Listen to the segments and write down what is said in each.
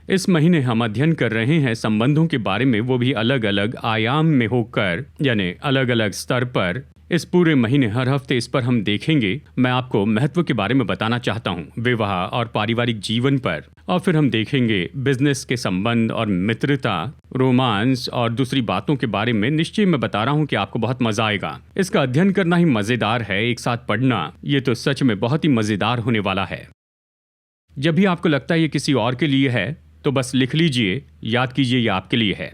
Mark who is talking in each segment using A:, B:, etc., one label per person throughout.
A: इस महीने हम अध्ययन कर रहे हैं संबंधों के बारे में, वो भी अलग अलग आयाम में होकर, यानी अलग अलग स्तर पर। इस पूरे महीने हर हफ्ते इस पर हम देखेंगे। मैं आपको महत्व के बारे में बताना चाहता हूँ, विवाह और पारिवारिक जीवन पर। और फिर हम देखेंगे बिजनेस के संबंध और मित्रता, रोमांस और दूसरी बातों के बारे में। निश्चय मैं बता रहा हूँ कि आपको बहुत मजा आएगा। इसका अध्ययन करना ही मजेदार है, एक साथ पढ़ना ये तो सच में बहुत ही मजेदार होने वाला है। जब भी आपको लगता है ये किसी और के लिए है तो बस लिख लीजिए, याद कीजिए ये आपके लिए है।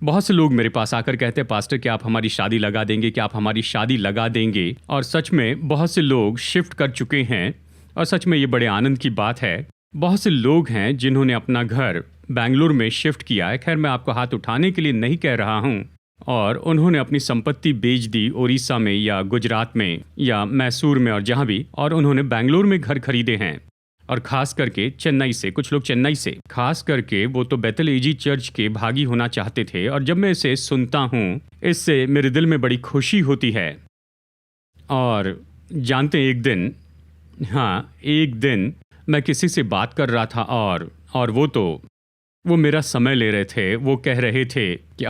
A: बहुत से लोग मेरे पास आकर कहते हैं, पास्टर क्या आप हमारी शादी लगा देंगे, क्या आप हमारी शादी लगा देंगे। और सच में बहुत से लोग शिफ्ट कर चुके हैं और सच में ये बड़े आनंद की बात है। बहुत से लोग हैं जिन्होंने अपना घर बेंगलुरु में शिफ्ट किया है। खैर मैं आपको हाथ उठाने के लिए नहीं कह रहा हूँ। और उन्होंने अपनी संपत्ति बेच दी उड़ीसा में या गुजरात में या मैसूर में और जहाँ भी, और उन्होंने बेंगलुरु में घर खरीदे हैं। और खास करके चेन्नई से, कुछ लोग चेन्नई से, खास करके वो तो बेथल एजी चर्च के भागी होना चाहते थे। और जब मैं इसे सुनता हूँ, इससे मेरे दिल में बड़ी खुशी होती है। और जानते हैं एक दिन मैं किसी से बात कर रहा था और वो मेरा समय ले रहे थे। वो कह रहे थे कि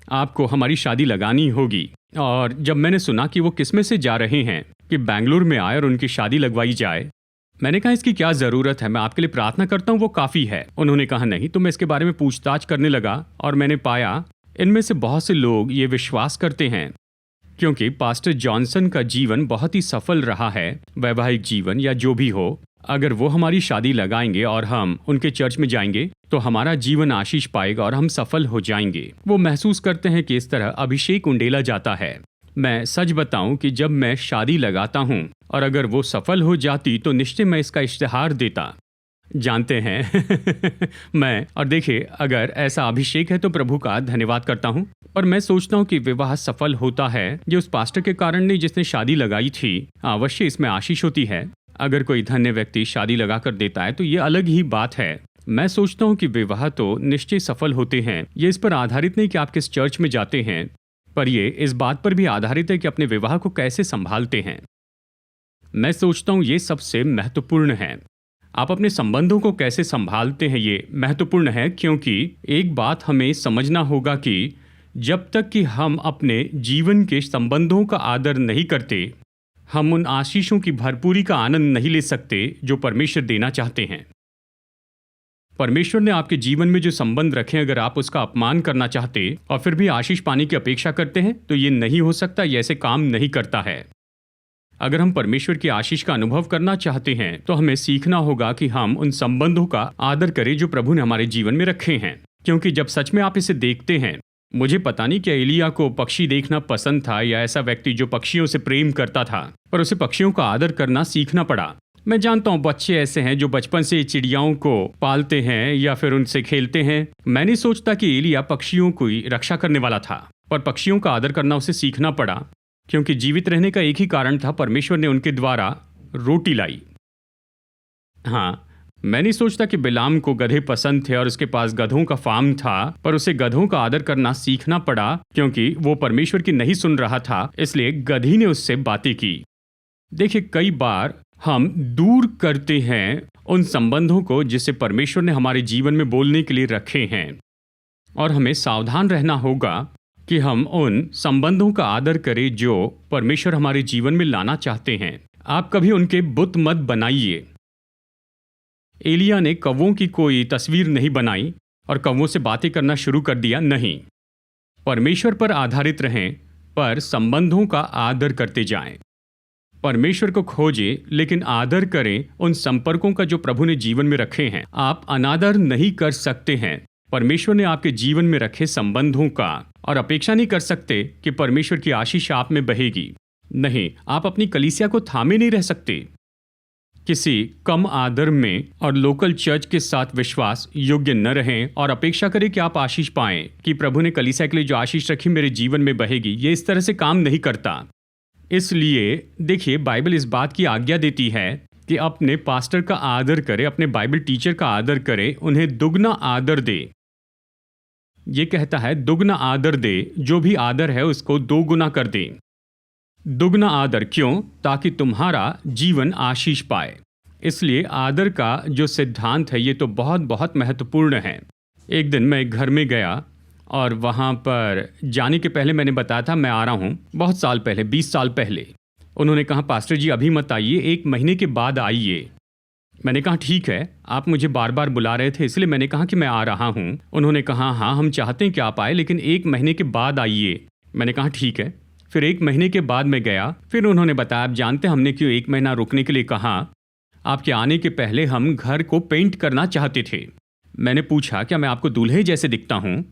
A: आपको हमारी शादी लगानी होगी। और जब मैंने सुना कि वो किसमें से जा रहे हैं कि बेंगलुरु में आए और उनकी शादी लगवाई जाए, मैंने कहा इसकी क्या ज़रूरत है, मैं आपके लिए प्रार्थना करता हूँ, वो काफ़ी है। उन्होंने कहा नहीं। तो मैं इसके बारे में पूछताछ करने लगा और मैंने पाया इनमें से बहुत से लोग ये विश्वास करते हैं क्योंकि पास्टर जॉनसन का जीवन बहुत ही सफल रहा है, वैवाहिक जीवन या जो भी हो। अगर वो हमारी शादी लगाएंगे और हम उनके चर्च में जाएंगे तो हमारा जीवन आशीष पाएगा और हम सफल हो जाएंगे। वो महसूस करते हैं कि इस तरह अभिषेक उंडेला जाता है। मैं सच बताऊं कि जब मैं शादी लगाता हूं और अगर वो सफल हो जाती तो निश्चय मैं इसका इश्तिहार देता। जानते हैं मैं, और देखिए अगर ऐसा अभिषेक है तो प्रभु का धन्यवाद करता हूं। और मैं सोचता हूं कि विवाह सफल होता है ये उस पास्टर के कारण नहीं जिसने शादी लगाई थी। अवश्य इसमें आशीष होती है। अगर कोई धन्य व्यक्ति शादी लगा कर देता है तो ये अलग ही बात है। मैं सोचता हूँ कि विवाह तो निश्चय सफल होते हैं। ये इस पर आधारित नहीं कि आप किस चर्च में जाते हैं, पर ये इस बात पर भी आधारित है कि अपने विवाह को कैसे संभालते हैं। मैं सोचता हूँ ये सबसे महत्वपूर्ण है। आप अपने संबंधों को कैसे संभालते हैं ये महत्वपूर्ण है, क्योंकि एक बात हमें समझना होगा कि जब तक कि हम अपने जीवन के संबंधों का आदर नहीं करते, हम उन आशीषों की भरपूरी का आनंद नहीं ले सकते जो परमेश्वर देना चाहते हैं। परमेश्वर ने आपके जीवन में जो संबंध रखे, अगर आप उसका अपमान करना चाहते और फिर भी आशीष पाने की अपेक्षा करते हैं तो ये नहीं हो सकता, ये ऐसे काम नहीं करता है। अगर हम परमेश्वर की आशीष का अनुभव करना चाहते हैं तो हमें सीखना होगा कि हम उन संबंधों का आदर करें जो प्रभु ने हमारे जीवन में रखे हैं। क्योंकि जब सच में आप इसे देखते हैं, मुझे पता नहीं क्या एलिया को पक्षी देखना पसंद था या ऐसा व्यक्ति जो पक्षियों से प्रेम करता था, पर उसे पक्षियों का आदर करना सीखना पड़ा। मैं जानता हूँ बच्चे ऐसे हैं जो बचपन से चिड़ियाओं को पालते हैं या फिर उनसे खेलते हैं। मैं नहीं सोचता कि एलिया पक्षियों की रक्षा करने वाला था, पर पक्षियों का आदर करना उसे सीखना पड़ा क्योंकि जीवित रहने का एक ही कारण था, परमेश्वर ने उनके द्वारा रोटी लाई। हाँ, मैं नहीं सोचता कि बिलाम को गधे पसंद थे और उसके पास गधों का फार्म था, पर उसे गधों का आदर करना सीखना पड़ा क्योंकि वो परमेश्वर की नहीं सुन रहा था, इसलिए गधी ने उससे बातें की। देखिए कई बार हम दूर करते हैं उन संबंधों को जिसे परमेश्वर ने हमारे जीवन में बोलने के लिए रखे हैं, और हमें सावधान रहना होगा कि हम उन संबंधों का आदर करें जो परमेश्वर हमारे जीवन में लाना चाहते हैं। आप कभी उनके बुत मत बनाइए। एलिया ने कौवों की कोई तस्वीर नहीं बनाई और कौवों से बातें करना शुरू कर दिया, नहीं। परमेश्वर पर आधारित रहें, पर संबंधों का आदर करते जाएं। परमेश्वर को खोजें लेकिन आदर करें उन संपर्कों का जो प्रभु ने जीवन में रखे हैं। आप अनादर नहीं कर सकते हैं परमेश्वर ने आपके जीवन में रखे संबंधों का, और अपेक्षा नहीं कर सकते कि परमेश्वर की आशीष आप में बहेगी। नहीं, आप अपनी कलीसिया को थामे नहीं रह सकते किसी कम आदर में और लोकल चर्च के साथ विश्वास योग्य न रहें और अपेक्षा करें कि आप आशीष पाएं कि प्रभु ने कलीसिया के लिए जो आशीष रखी मेरे जीवन में बहेगी। ये इस तरह से काम नहीं करता। इसलिए देखिए, बाइबल इस बात की आज्ञा देती है कि अपने पास्टर का आदर करें, अपने बाइबल टीचर का आदर करें, उन्हें दुगना आदर दे। ये कहता है दुगना आदर दे, जो भी आदर है उसको 2 गुना कर दे। दुगना आदर क्यों? ताकि तुम्हारा जीवन आशीष पाए। इसलिए आदर का जो सिद्धांत है ये तो बहुत बहुत महत्वपूर्ण है। एक दिन मैं एक घर में गया और वहाँ पर जाने के पहले मैंने बताया था मैं आ रहा हूँ, बहुत साल पहले, 20 साल पहले। उन्होंने कहा पास्टर जी अभी मत आइए, 1 महीने के बाद आइए। मैंने कहा ठीक है, आप मुझे बार बार बुला रहे थे इसलिए मैंने कहा कि मैं आ रहा हूँ। उन्होंने कहा हाँ हम चाहते हैं कि आप आए लेकिन 1 महीने के बाद आइए। मैंने कहा ठीक है। फिर 1 महीने के बाद मैं गया। फिर उन्होंने बताया आप जानते हैं हमने क्यों 1 महीना रुकने के लिए कहा? आपके आने के पहले हम घर को पेंट करना चाहते थे। मैंने पूछा क्या मैं आपको दूल्हे जैसे दिखता हूँ?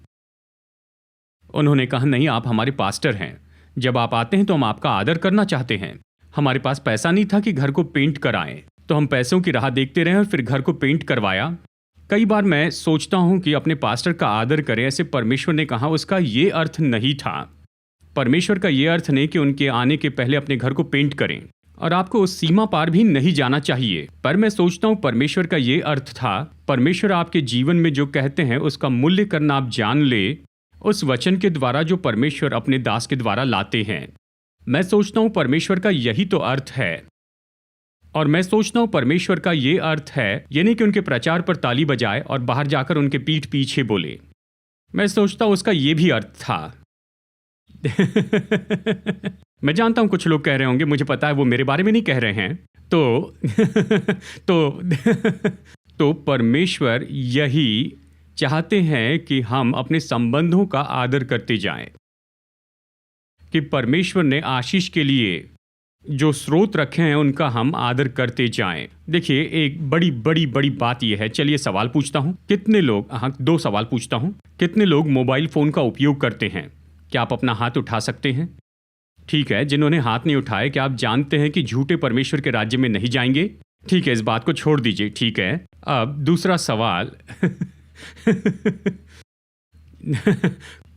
A: उन्होंने कहा नहीं, आप हमारे पास्टर हैं, जब आप आते हैं तो हम आपका आदर करना चाहते हैं। हमारे पास पैसा नहीं था कि घर को पेंट कराएं, तो हम पैसों की राह देखते रहे और फिर घर को पेंट करवाया। कई बार मैं सोचता हूं कि अपने पास्टर का आदर करें, ऐसे परमेश्वर ने कहा उसका ये अर्थ नहीं था। परमेश्वर का ये अर्थ नहीं कि उनके आने के पहले अपने घर को पेंट करें, और आपको उस सीमा पार भी नहीं जाना चाहिए। पर मैं सोचता हूं परमेश्वर का ये अर्थ था, परमेश्वर आपके जीवन में जो कहते हैं उसका मूल्य करना आप जान ले, उस वचन के द्वारा जो परमेश्वर अपने दास के द्वारा लाते हैं। मैं सोचता हूं परमेश्वर का यही तो अर्थ है। और मैं सोचता हूं परमेश्वर का ये अर्थ है, ये नहीं कि उनके प्रचार पर ताली बजाए और बाहर जाकर उनके पीठ पीछे बोले। मैं सोचता हूं उसका ये भी अर्थ था। मैं जानता हूं कुछ लोग कह रहे होंगे, मुझे पता है वो मेरे बारे में नहीं कह रहे हैं। तो परमेश्वर यही चाहते हैं कि हम अपने संबंधों का आदर करते जाएं, कि परमेश्वर ने आशीष के लिए जो स्रोत रखे हैं उनका हम आदर करते जाएं। देखिए एक बड़ी बड़ी बड़ी बात यह है, चलिए सवाल पूछता हूं, कितने लोग, हाँ 2 सवाल पूछता हूं, कितने लोग मोबाइल फोन का उपयोग करते हैं? क्या आप अपना हाथ उठा सकते हैं? ठीक है, जिन्होंने हाथ नहीं उठाए, क्या आप जानते हैं कि झूठे परमेश्वर के राज्य में नहीं जाएंगे? ठीक है, इस बात को छोड़ दीजिए। ठीक है, अब दूसरा सवाल।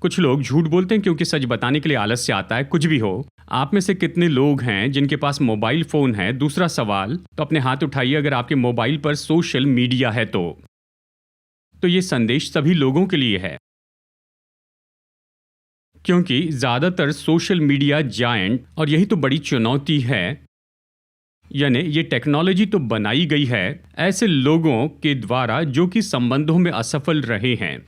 A: कुछ लोग झूठ बोलते हैं क्योंकि सच बताने के लिए आलस्य आता है। कुछ भी हो, आप में से कितने लोग हैं जिनके पास मोबाइल फोन है? दूसरा सवाल, तो अपने हाथ उठाइए अगर आपके मोबाइल पर सोशल मीडिया है तो ये संदेश सभी लोगों के लिए है, क्योंकि ज्यादातर सोशल मीडिया जायंट, और यही तो बड़ी चुनौती है, यानी ये टेक्नोलॉजी तो बनाई गई है ऐसे लोगों के द्वारा जो कि संबंधों में असफल रहे हैं,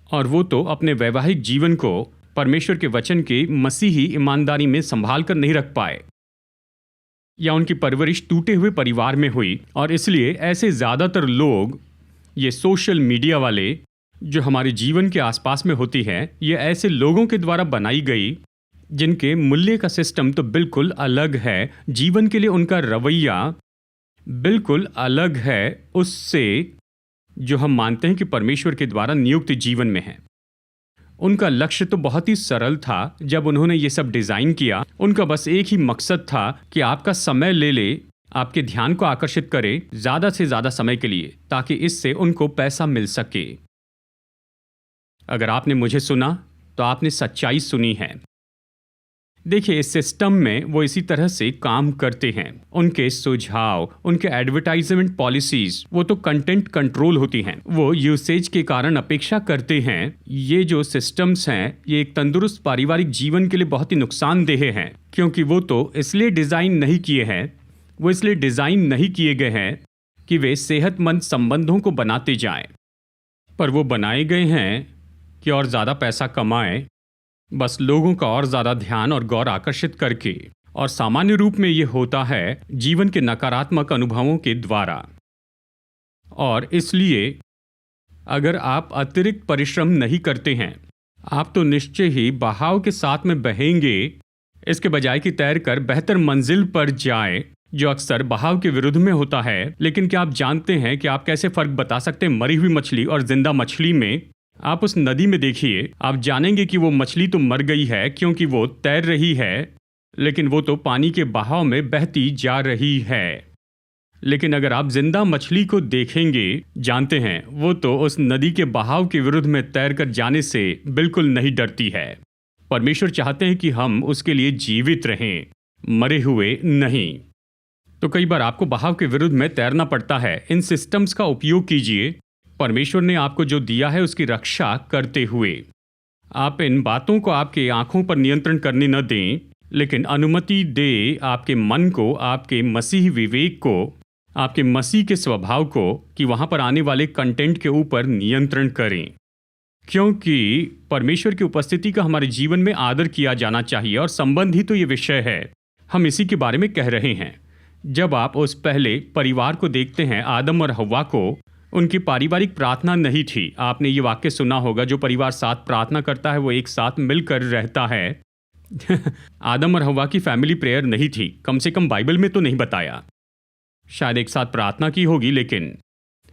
A: और वो तो अपने वैवाहिक जीवन को परमेश्वर के वचन के मसीही ईमानदारी में संभाल कर नहीं रख पाए, या उनकी परवरिश टूटे हुए परिवार में हुई। और इसलिए ऐसे ज़्यादातर लोग, ये सोशल मीडिया वाले जो हमारे जीवन के आसपास में होती है, ये ऐसे लोगों के द्वारा बनाई गई जिनके मूल्य का सिस्टम तो बिल्कुल अलग है, जीवन के लिए उनका रवैया बिल्कुल अलग है उससे जो हम मानते हैं कि परमेश्वर के द्वारा नियुक्त जीवन में है। उनका लक्ष्य तो बहुत ही सरल था। जब उन्होंने ये सब डिज़ाइन किया, उनका बस एक ही मकसद था कि आपका समय ले ले, आपके ध्यान को आकर्षित करे ज़्यादा से ज़्यादा समय के लिए, ताकि इससे उनको पैसा मिल सके। अगर आपने मुझे सुना तो आपने सच्चाई सुनी है। देखिए इस सिस्टम में वो इसी तरह से काम करते हैं। उनके सुझाव, उनके एडवर्टाइजमेंट पॉलिसीज, वो तो कंटेंट कंट्रोल होती हैं। वो यूसेज के कारण अपेक्षा करते हैं। ये जो सिस्टम्स हैं ये एक तंदुरुस्त पारिवारिक जीवन के लिए बहुत ही नुकसानदेह हैं, क्योंकि वो तो इसलिए डिज़ाइन नहीं किए हैं, वो इसलिए डिज़ाइन नहीं किए गए हैं कि वे सेहतमंद संबंधों को बनाते जाएं, पर वो बनाए गए हैं कि और ज़्यादा पैसा कमाएं, बस लोगों का और ज़्यादा ध्यान और गौर आकर्षित करके। और सामान्य रूप में ये होता है जीवन के नकारात्मक अनुभवों के द्वारा। और इसलिए अगर आप अतिरिक्त परिश्रम नहीं करते हैं, आप तो निश्चय ही बहाव के साथ में बहेंगे, इसके बजाय कि तैरकर बेहतर मंजिल पर जाएं, जो अक्सर बहाव के विरुद्ध में होता है। लेकिन क्या आप जानते हैं कि आप कैसे फ़र्क बता सकते हैं मरी हुई मछली और जिंदा मछली में? आप उस नदी में देखिए, आप जानेंगे कि वो मछली तो मर गई है क्योंकि वो तैर रही है, लेकिन वो तो पानी के बहाव में बहती जा रही है। लेकिन अगर आप जिंदा मछली को देखेंगे, जानते हैं वो तो उस नदी के बहाव के विरुद्ध में तैरकर जाने से बिल्कुल नहीं डरती है। परमेश्वर चाहते हैं कि हम उसके लिए जीवित रहें, मरे हुए नहीं। तो कई बार आपको बहाव के विरुद्ध में तैरना पड़ता है। इन सिस्टम्स का उपयोग कीजिए, परमेश्वर ने आपको जो दिया है उसकी रक्षा करते हुए। आप इन बातों को आपके आंखों पर नियंत्रण करने न दें, लेकिन अनुमति दे आपके मन को, आपके मसीह विवेक को, आपके मसीह के स्वभाव को कि वहाँ पर आने वाले कंटेंट के ऊपर नियंत्रण करें, क्योंकि परमेश्वर की उपस्थिति का हमारे जीवन में आदर किया जाना चाहिए। और संबंध ही तो ये विषय है, हम इसी के बारे में कह रहे हैं। जब आप उस पहले परिवार को देखते हैं, आदम और हव्वा को, उनकी पारिवारिक प्रार्थना नहीं थी। आपने ये वाक्य सुना होगा, जो परिवार साथ प्रार्थना करता है वो एक साथ मिलकर रहता है। आदम और हव्वा की फैमिली प्रेयर नहीं थी, कम से कम बाइबल में तो नहीं बताया। शायद एक साथ प्रार्थना की होगी, लेकिन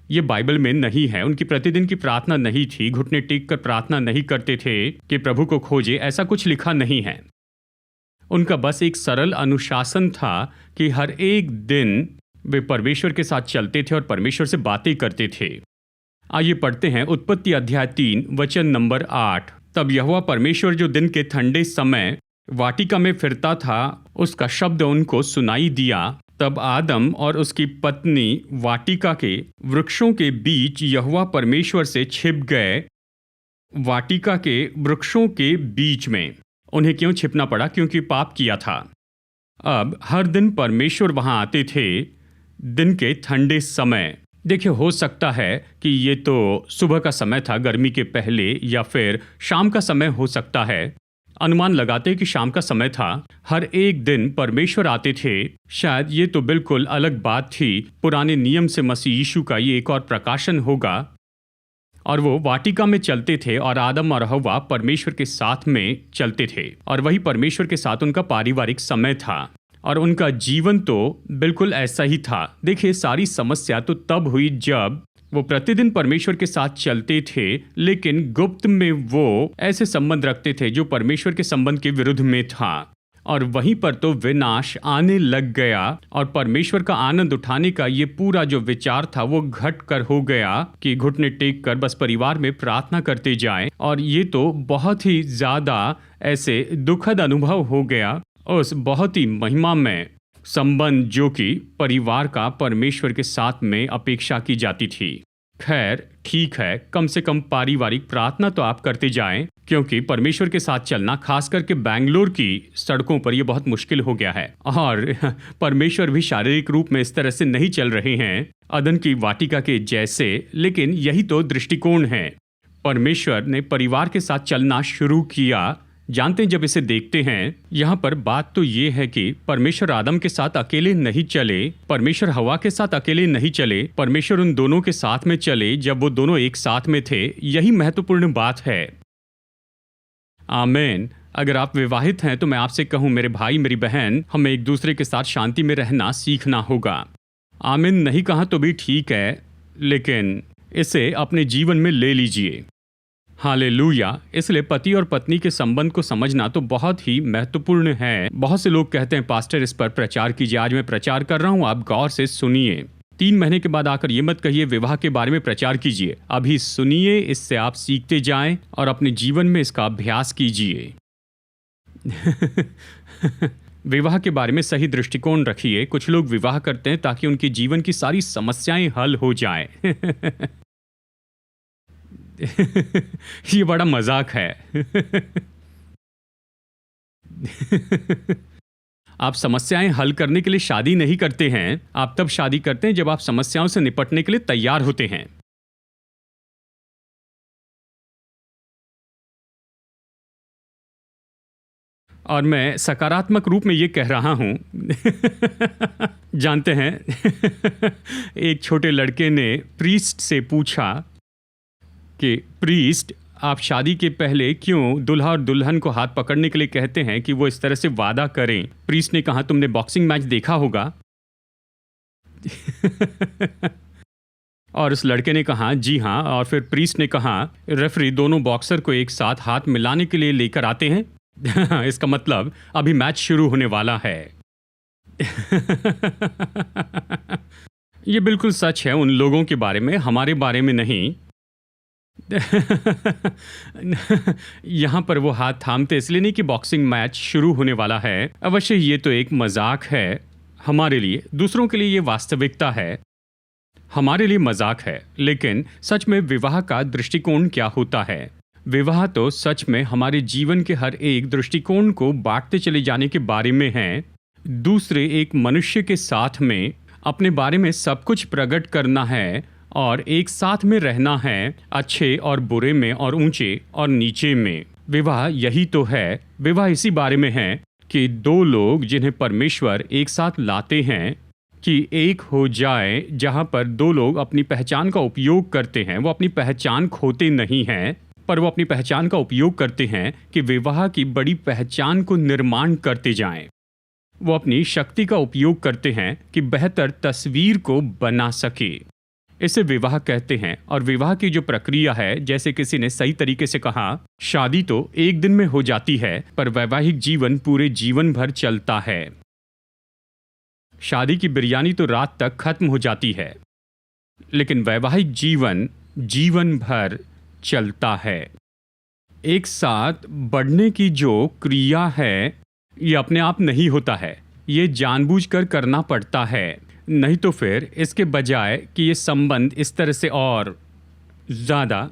A: ये बाइबल में नहीं है। उनकी प्रतिदिन की प्रार्थना नहीं थी, घुटने टेक कर प्रार्थना नहीं करते थे कि प्रभु को खोजे, ऐसा कुछ लिखा नहीं है। उनका बस एक सरल अनुशासन था कि हर एक दिन वे परमेश्वर के साथ चलते थे और परमेश्वर से बातें करते थे। आइए पढ़ते हैं उत्पत्ति अध्याय 3 वचन नंबर 8। तब यहोवा परमेश्वर जो दिन के ठंडे समय वाटिका में फिरता था, उसका शब्द उनको सुनाई दिया। तब आदम और उसकी पत्नी वाटिका के वृक्षों के बीच यहोवा परमेश्वर से छिप गए। वाटिका के वृक्षों के बीच में उन्हें क्यों छिपना पड़ा? क्योंकि पाप किया था। अब हर दिन परमेश्वर वहां आते थे, दिन के ठंडे समय। देखिए, हो सकता है कि ये तो सुबह का समय था, गर्मी के पहले, या फिर शाम का समय हो सकता है। अनुमान लगाते हैं कि शाम का समय था। हर एक दिन परमेश्वर आते थे। शायद ये तो बिल्कुल अलग बात थी। पुराने नियम से मसीह यीशु का ये एक और प्रकाशन होगा। और वो वाटिका में चलते थे और आदम और हव्वा परमेश्वर के साथ में चलते थे, और वही परमेश्वर के साथ उनका पारिवारिक समय था। और उनका जीवन तो बिल्कुल ऐसा ही था। देखिए, सारी समस्या तो तब हुई जब वो प्रतिदिन परमेश्वर के साथ चलते थे, लेकिन गुप्त में वो ऐसे संबंध रखते थे जो परमेश्वर के संबंध के विरुद्ध में था। और वहीं पर तो विनाश आने लग गया, और परमेश्वर का आनंद उठाने का ये पूरा जो विचार था वो घट कर हो गया कि घुटने टेक कर बस परिवार में प्रार्थना करते जाएं। और ये तो बहुत ही ज्यादा ऐसे दुखद अनुभव हो गया उस बहुत ही महिमामय संबंध जो कि परिवार का परमेश्वर के साथ में अपेक्षा की जाती थी। खैर, ठीक है, कम से कम पारिवारिक प्रार्थना तो आप करते जाएं, क्योंकि परमेश्वर के साथ चलना खास करके बैंगलोर की सड़कों पर यह बहुत मुश्किल हो गया है। और परमेश्वर भी शारीरिक रूप में इस तरह से नहीं चल रहे हैं अदन की वाटिका के जैसे, लेकिन यही तो दृष्टिकोण है। परमेश्वर ने परिवार के साथ चलना शुरू किया। जानते हैं, जब इसे देखते हैं, यहाँ पर बात तो ये है कि परमेश्वर आदम के साथ अकेले नहीं चले, परमेश्वर हवा के साथ अकेले नहीं चले, परमेश्वर उन दोनों के साथ में चले जब वो दोनों एक साथ में थे। यही महत्वपूर्ण बात है। आमीन। अगर आप विवाहित हैं तो मैं आपसे कहूँ, मेरे भाई मेरी बहन, हमें एक दूसरे के साथ शांति में रहना सीखना होगा। आमीन नहीं कहा तो भी ठीक है, लेकिन इसे अपने जीवन में ले लीजिए। हालेलुया। इसलिए पति और पत्नी के संबंध को समझना तो बहुत ही महत्वपूर्ण है। बहुत से लोग कहते हैं, पास्टर इस पर प्रचार कीजिए। आज मैं प्रचार कर रहा हूँ, आप गौर से सुनिए। 3 महीने के बाद आकर ये मत कहिए विवाह के बारे में प्रचार कीजिए। अभी सुनिए, इससे आप सीखते जाएं और अपने जीवन में इसका अभ्यास कीजिए। विवाह के बारे में सही दृष्टिकोण रखिए। कुछ लोग विवाह करते हैं ताकि उनके जीवन की सारी समस्याएं हल हो जाएं। ये बड़ा मजाक है। आप समस्याएं हल करने के लिए शादी नहीं करते हैं, आप तब शादी करते हैं जब आप समस्याओं से निपटने के लिए तैयार होते हैं। और मैं सकारात्मक रूप में ये कह रहा हूं। जानते हैं, एक छोटे लड़के ने प्रीस्ट से पूछा कि प्रीस्ट, आप शादी के पहले क्यों दूल्हा और दुल्हन को हाथ पकड़ने के लिए कहते हैं कि वो इस तरह से वादा करें? प्रीस्ट ने कहा, तुमने बॉक्सिंग मैच देखा होगा। और उस लड़के ने कहा, जी हाँ। और फिर प्रीस्ट ने कहा, रेफरी दोनों बॉक्सर को एक साथ हाथ मिलाने के लिए लेकर आते हैं। इसका मतलब अभी मैच शुरू होने वाला है। ये बिल्कुल सच है उन लोगों के बारे में, हमारे बारे में नहीं। यहाँ पर वो हाथ थामते इसलिए नहीं कि बॉक्सिंग मैच शुरू होने वाला है। अवश्य ये तो एक मजाक है हमारे लिए, दूसरों के लिए ये वास्तविकता है। हमारे लिए मजाक है, लेकिन सच में विवाह का दृष्टिकोण क्या होता है? विवाह तो सच में हमारे जीवन के हर एक दृष्टिकोण को बांटते चले जाने के बारे में है। दूसरे एक मनुष्य के साथ में अपने बारे में सब कुछ प्रकट करना है और एक साथ में रहना है, अच्छे और बुरे में और ऊंचे और नीचे में। विवाह यही तो है। विवाह इसी बारे में है कि दो लोग जिन्हें परमेश्वर एक साथ लाते हैं कि एक हो जाए, जहाँ पर दो लोग अपनी पहचान का उपयोग करते हैं। वो अपनी पहचान खोते नहीं हैं, पर वो अपनी पहचान का उपयोग करते हैं कि विवाह की बड़ी पहचान को निर्माण करते जाएं। वो अपनी शक्ति का उपयोग करते हैं कि बेहतर तस्वीर को बना सके। इसे विवाह कहते हैं। और विवाह की जो प्रक्रिया है, जैसे किसी ने सही तरीके से कहा, शादी तो एक दिन में हो जाती है, पर वैवाहिक जीवन पूरे जीवन भर चलता है। शादी की बिरयानी तो रात तक खत्म हो जाती है, लेकिन वैवाहिक जीवन जीवन भर चलता है। एक साथ बढ़ने की जो क्रिया है, ये अपने आप नहीं होता है, ये जानबूझकर करना पड़ता है। नहीं तो फिर इसके बजाय कि ये संबंध इस तरह से और ज़्यादा,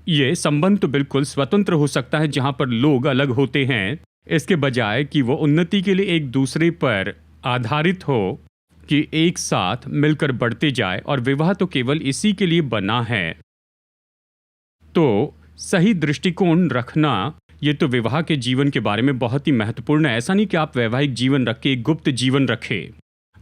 A: ये संबंध तो बिल्कुल स्वतंत्र हो सकता है जहाँ पर लोग अलग होते हैं, इसके बजाय कि वो उन्नति के लिए एक दूसरे पर आधारित हो कि एक साथ मिलकर बढ़ते जाए। और विवाह तो केवल इसी के लिए बना है। तो सही दृष्टिकोण रखना, ये तो विवाह के जीवन के बारे में बहुत ही महत्वपूर्ण है। ऐसा नहीं कि आप वैवाहिक जीवन रखें, एक गुप्त जीवन रखें,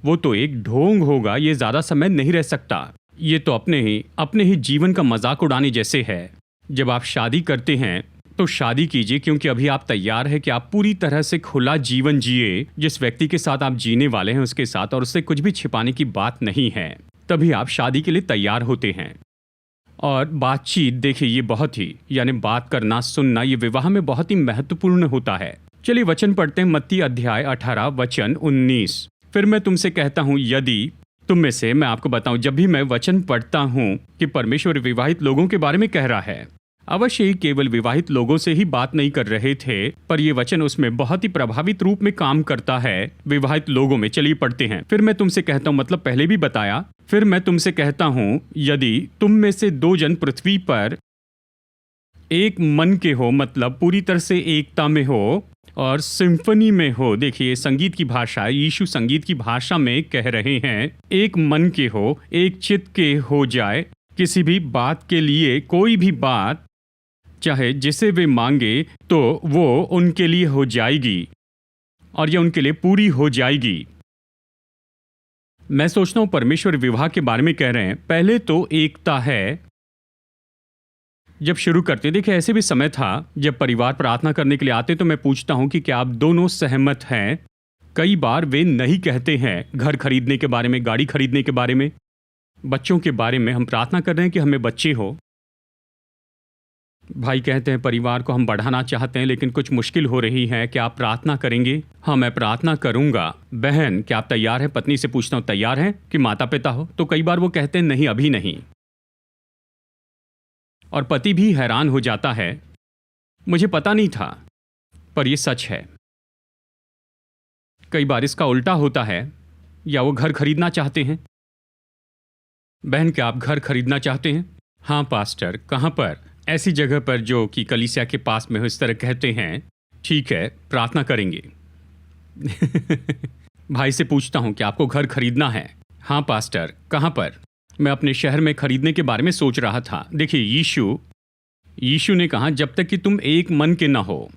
A: वो तो एक ढोंग होगा, ये ज़्यादा समय नहीं रह सकता। ये तो अपने ही जीवन का मजाक उड़ाने जैसे है। जब आप शादी करते हैं तो शादी कीजिए क्योंकि अभी आप तैयार हैं कि आप पूरी तरह से खुला जीवन जिए। जिस व्यक्ति के साथ आप जीने वाले हैं उसके साथ, और उससे कुछ भी छिपाने की बात नहीं है। तभी आप शादी के लिए तैयार होते हैं। और बातचीत, देखिए, ये बहुत ही, यानी बात करना, सुनना, ये विवाह में बहुत ही महत्वपूर्ण होता है। चलिए वचन पढ़ते हैं। मत्ती अध्याय 18 वचन 19। फिर मैं तुमसे कहता हूँ, यदि तुम में से, मैं आपको बताऊं, जब भी मैं वचन पढ़ता हूँ कि परमेश्वर विवाहित लोगों के बारे में कह रहा है, अवश्य ही केवल विवाहित लोगों से ही बात नहीं कर रहे थे, पर यह वचन उसमें बहुत ही प्रभावित रूप में काम करता है विवाहित लोगों में। चलिए पढ़ते हैं। फिर मैं तुमसे कहता हूँ, मतलब पहले भी बताया, फिर मैं तुमसे कहता हूँ, यदि तुम में से दो जन पृथ्वी पर एक मन के हो, मतलब पूरी तरह से एकता में हो और सिम्फनी में हो। देखिए, संगीत की भाषा, यीशु संगीत की भाषा में कह रहे हैं, एक मन के हो, एक चित्त के हो जाए, किसी भी बात के लिए, कोई भी बात चाहे जिसे वे मांगे तो वो उनके लिए हो जाएगी और ये उनके लिए पूरी हो जाएगी। मैं सोचता हूं परमेश्वर विवाह के बारे में कह रहे हैं। पहले तो एकता है। जब शुरू करते, देखिए, ऐसे भी समय था जब परिवार प्रार्थना करने के लिए आते तो मैं पूछता हूं कि क्या आप दोनों सहमत हैं। कई बार वे नहीं कहते हैं। घर खरीदने के बारे में, गाड़ी खरीदने के बारे में, बच्चों के बारे में हम प्रार्थना कर रहे हैं कि हमें बच्चे हो। भाई कहते हैं परिवार को हम बढ़ाना चाहते हैं लेकिन कुछ मुश्किल हो रही है, क्या आप प्रार्थना करेंगे? हाँ, मैं प्रार्थना करूंगा। बहन, क्या आप तैयार हैं? पत्नी से पूछता हूं, तैयार हैं कि माता पिता हो? तो कई बार वो कहते हैं नहीं, अभी नहीं। और पति भी हैरान हो जाता है, मुझे पता नहीं था, पर यह सच है। कई बार इसका उल्टा होता है, या वो घर खरीदना चाहते हैं। बहन, क्या आप घर खरीदना चाहते हैं? हाँ पास्टर, कहाँ पर? ऐसी जगह पर जो कि कलीसिया के पास में हो, इस तरह कहते हैं। ठीक है, प्रार्थना करेंगे। भाई से पूछता हूं कि आपको घर खरीदना है? हाँ पास्टर, कहाँ पर? मैं अपने शहर में खरीदने के बारे में सोच रहा था। देखिए, यीशु ने कहा जब तक कि तुम एक मन के ना हो।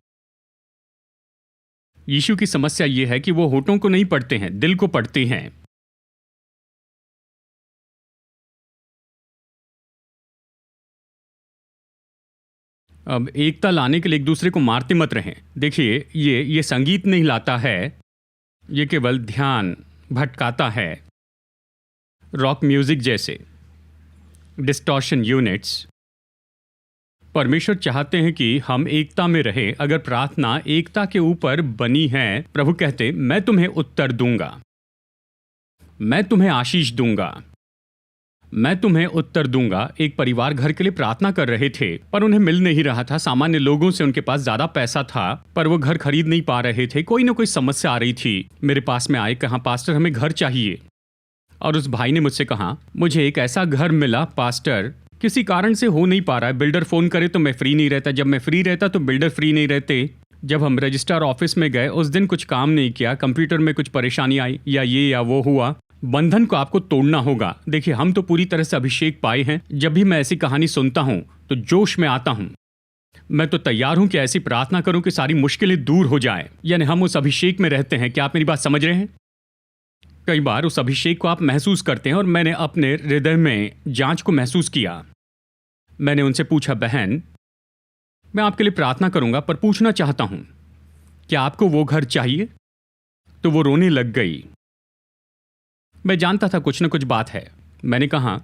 A: यीशु की समस्या यह है कि वो होठों को नहीं पढ़ते हैं, दिल को पढ़ते हैं। अब एकता लाने के लिए एक दूसरे को मारते मत रहें। देखिए, ये संगीत नहीं लाता है, ये केवल ध्यान भटकाता है। रॉक म्यूजिक जैसे डिस्टॉर्शन यूनिट्स। परमेश्वर चाहते हैं कि हम एकता में रहें। अगर प्रार्थना एकता के ऊपर बनी है, प्रभु कहते, मैं तुम्हें उत्तर दूंगा, मैं तुम्हें आशीष दूंगा, मैं तुम्हें उत्तर दूंगा। एक परिवार घर के लिए प्रार्थना कर रहे थे, पर उन्हें मिल नहीं रहा था। सामान्य लोगों से उनके पास ज्यादा पैसा था, पर वो घर खरीद नहीं पा रहे थे। कोई ना कोई समस्या आ रही थी। मेरे पास में आए, कहा पास्टर हमें घर चाहिए। और उस भाई ने मुझसे कहा, मुझे एक ऐसा घर मिला पास्टर किसी कारण से हो नहीं पा रहा है। बिल्डर फ़ोन करे तो मैं फ्री नहीं रहता, जब मैं फ्री रहता तो बिल्डर फ्री नहीं रहते। जब हम रजिस्ट्रार ऑफिस में गए उस दिन कुछ काम नहीं किया, कंप्यूटर में कुछ परेशानी आई या ये या वो हुआ। बंधन को आपको तोड़ना होगा। देखिए, हम तो पूरी तरह से अभिषेक पाए हैं। जब भी मैं ऐसी कहानी सुनता हूं तो जोश में आता हूं। मैं तो तैयार हूं कि ऐसी प्रार्थना करूं कि सारी मुश्किलें दूर हो जाए। यानी हम उस अभिषेक में रहते हैं। क्या आप मेरी बात समझ रहे हैं? कई बार उस अभिषेक को आप महसूस करते हैं और मैंने अपने हृदय में जांच को महसूस किया। मैंने उनसे पूछा, बहन, मैं आपके लिए प्रार्थना करूंगा पर पूछना चाहता हूं, क्या आपको वो घर चाहिए? तो वो रोने लग गई। मैं जानता था कुछ न कुछ बात है। मैंने कहा,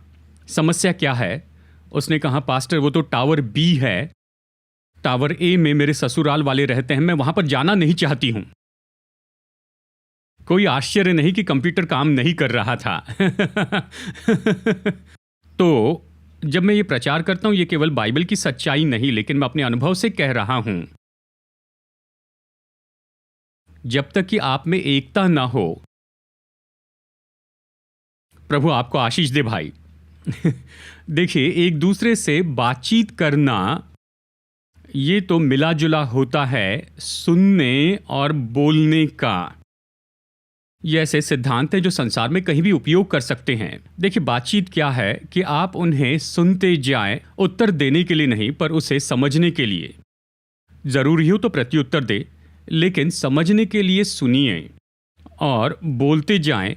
A: समस्या क्या है? उसने कहा, पास्टर, वो तो टावर बी है। टावर ए में मेरे ससुराल वाले रहते हैं, मैं वहां पर जाना नहीं चाहती हूं। कोई आश्चर्य नहीं कि कंप्यूटर काम नहीं कर रहा था। तो जब मैं ये प्रचार करता हूं, ये केवल बाइबल की सच्चाई नहीं, लेकिन मैं अपने अनुभव से कह रहा हूं। जब तक कि आप में एकता ना हो, प्रभु आपको आशीष दे भाई। देखिए, एक दूसरे से बातचीत करना ये तो मिला जुला होता है सुनने और बोलने का। ये ऐसे सिद्धांत है जो संसार में कहीं भी उपयोग कर सकते हैं। देखिए, बातचीत क्या है कि आप उन्हें सुनते जाएं, उत्तर देने के लिए नहीं, पर उसे समझने के लिए। जरूरी हो तो प्रत्युत्तर दे, लेकिन समझने के लिए सुनिए और बोलते जाएं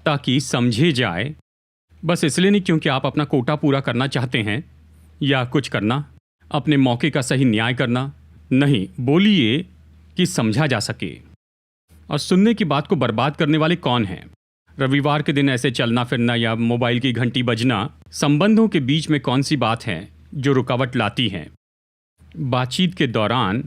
A: ताकि समझे जाए। बस इसलिए नहीं क्योंकि आप अपना कोटा पूरा करना चाहते हैं या कुछ करना, अपने मौके का सही न्याय करना। नहीं, बोलिए कि समझा जा सके। और सुनने की बात को बर्बाद करने वाले कौन हैं? रविवार के दिन ऐसे चलना फिरना या मोबाइल की घंटी बजना संबंधों के बीच में कौन सी बात है जो रुकावट लाती है? बातचीत के दौरान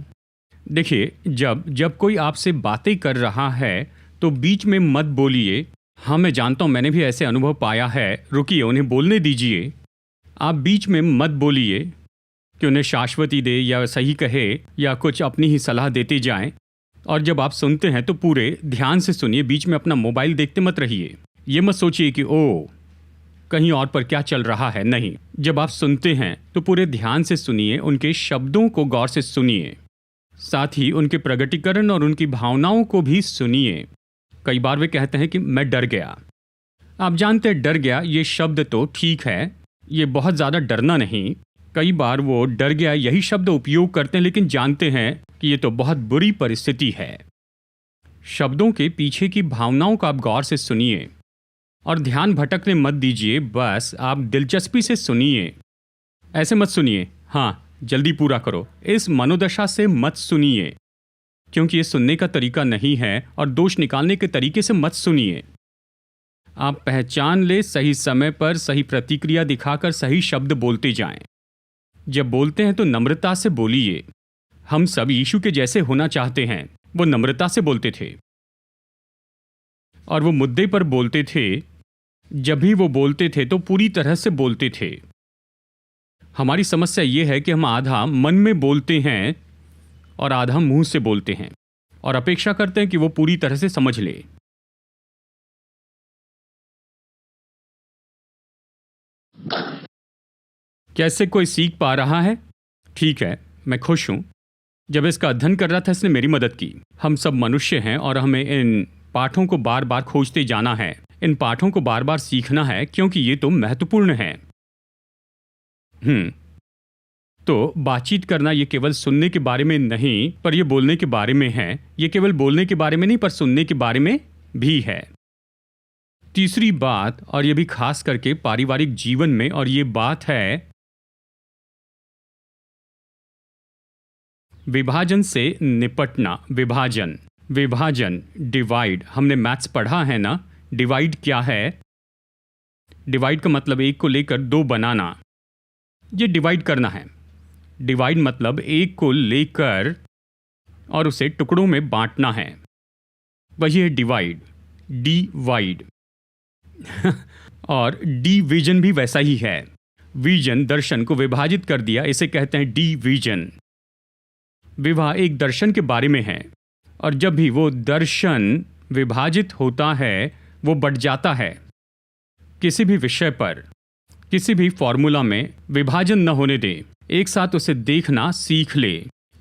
A: देखिए, जब कोई आपसे बातें कर रहा है तो बीच में मत बोलिए। हाँ, मैं जानता हूँ, मैंने भी ऐसे अनुभव पाया है। रुकिए, उन्हें बोलने दीजिए। आप बीच में मत बोलिए कि उन्हें शाश्वती दे या सही कहे या कुछ अपनी ही सलाह देते जाएं। और जब आप सुनते हैं तो पूरे ध्यान से सुनिए, बीच में अपना मोबाइल देखते मत रहिए। ये मत सोचिए कि ओ कहीं और पर क्या चल रहा है। नहीं, जब आप सुनते हैं तो पूरे ध्यान से सुनिए, उनके शब्दों को गौर से सुनिए, साथ ही उनके प्रगटीकरण और उनकी भावनाओं को भी सुनिए। कई बार वे कहते हैं कि मैं डर गया। आप जानते हैं, डर गया ये शब्द तो ठीक है, ये बहुत ज़्यादा डरना नहीं। कई बार वो डर गया यही शब्द उपयोग करते हैं, लेकिन जानते हैं कि ये तो बहुत बुरी परिस्थिति है। शब्दों के पीछे की भावनाओं को आप गौर से सुनिए और ध्यान भटकने मत दीजिए। बस आप दिलचस्पी से सुनिए। ऐसे मत सुनिए, हाँ जल्दी पूरा करो, इस मनोदशा से मत सुनिए, क्योंकि ये सुनने का तरीका नहीं है। और दोष निकालने के तरीके से मत सुनिए। आप पहचान ले, सही समय पर सही प्रतिक्रिया दिखाकर सही शब्द बोलते जाएं। जब बोलते हैं तो नम्रता से बोलिए। हम सब यीशु के जैसे होना चाहते हैं। वो नम्रता से बोलते थे और वो मुद्दे पर बोलते थे। जब भी वो बोलते थे तो पूरी तरह से बोलते थे। हमारी समस्या ये है कि हम आधा मन में बोलते हैं और आधा मुंह से बोलते हैं और अपेक्षा करते हैं कि वो पूरी तरह से समझ ले। कैसे कोई सीख पा रहा है? ठीक है, मैं खुश हूं। जब इसका अध्ययन कर रहा था, इसने मेरी मदद की। हम सब मनुष्य हैं और हमें इन पाठों को बार बार खोजते जाना है। इन पाठों को बार बार सीखना है, क्योंकि ये तो महत्वपूर्ण है। तो बातचीत करना ये केवल सुनने के बारे में नहीं, पर ये बोलने के बारे में है। ये केवल बोलने के बारे में नहीं, पर सुनने के बारे में भी है। तीसरी बात, और ये भी खास करके पारिवारिक जीवन में, और ये बात है विभाजन से निपटना। विभाजन, डिवाइड। हमने मैथ्स पढ़ा है ना? डिवाइड क्या है? डिवाइड का मतलब एक को लेकर दो बनाना। ये डिवाइड करना है। डिवाइड मतलब एक को लेकर और उसे टुकड़ों में बांटना है। वही है डिवाइड, डिवाइड। और डिवीजन भी वैसा ही है। विजन दर्शन को विभाजित कर दिया, इसे कहते हैं डिवीजन। विवाह एक दर्शन के बारे में है, और जब भी वो दर्शन विभाजित होता है, वो बढ़ जाता है। किसी भी विषय पर किसी भी फॉर्मूला में विभाजन न होने दें। एक साथ उसे देखना सीख ले।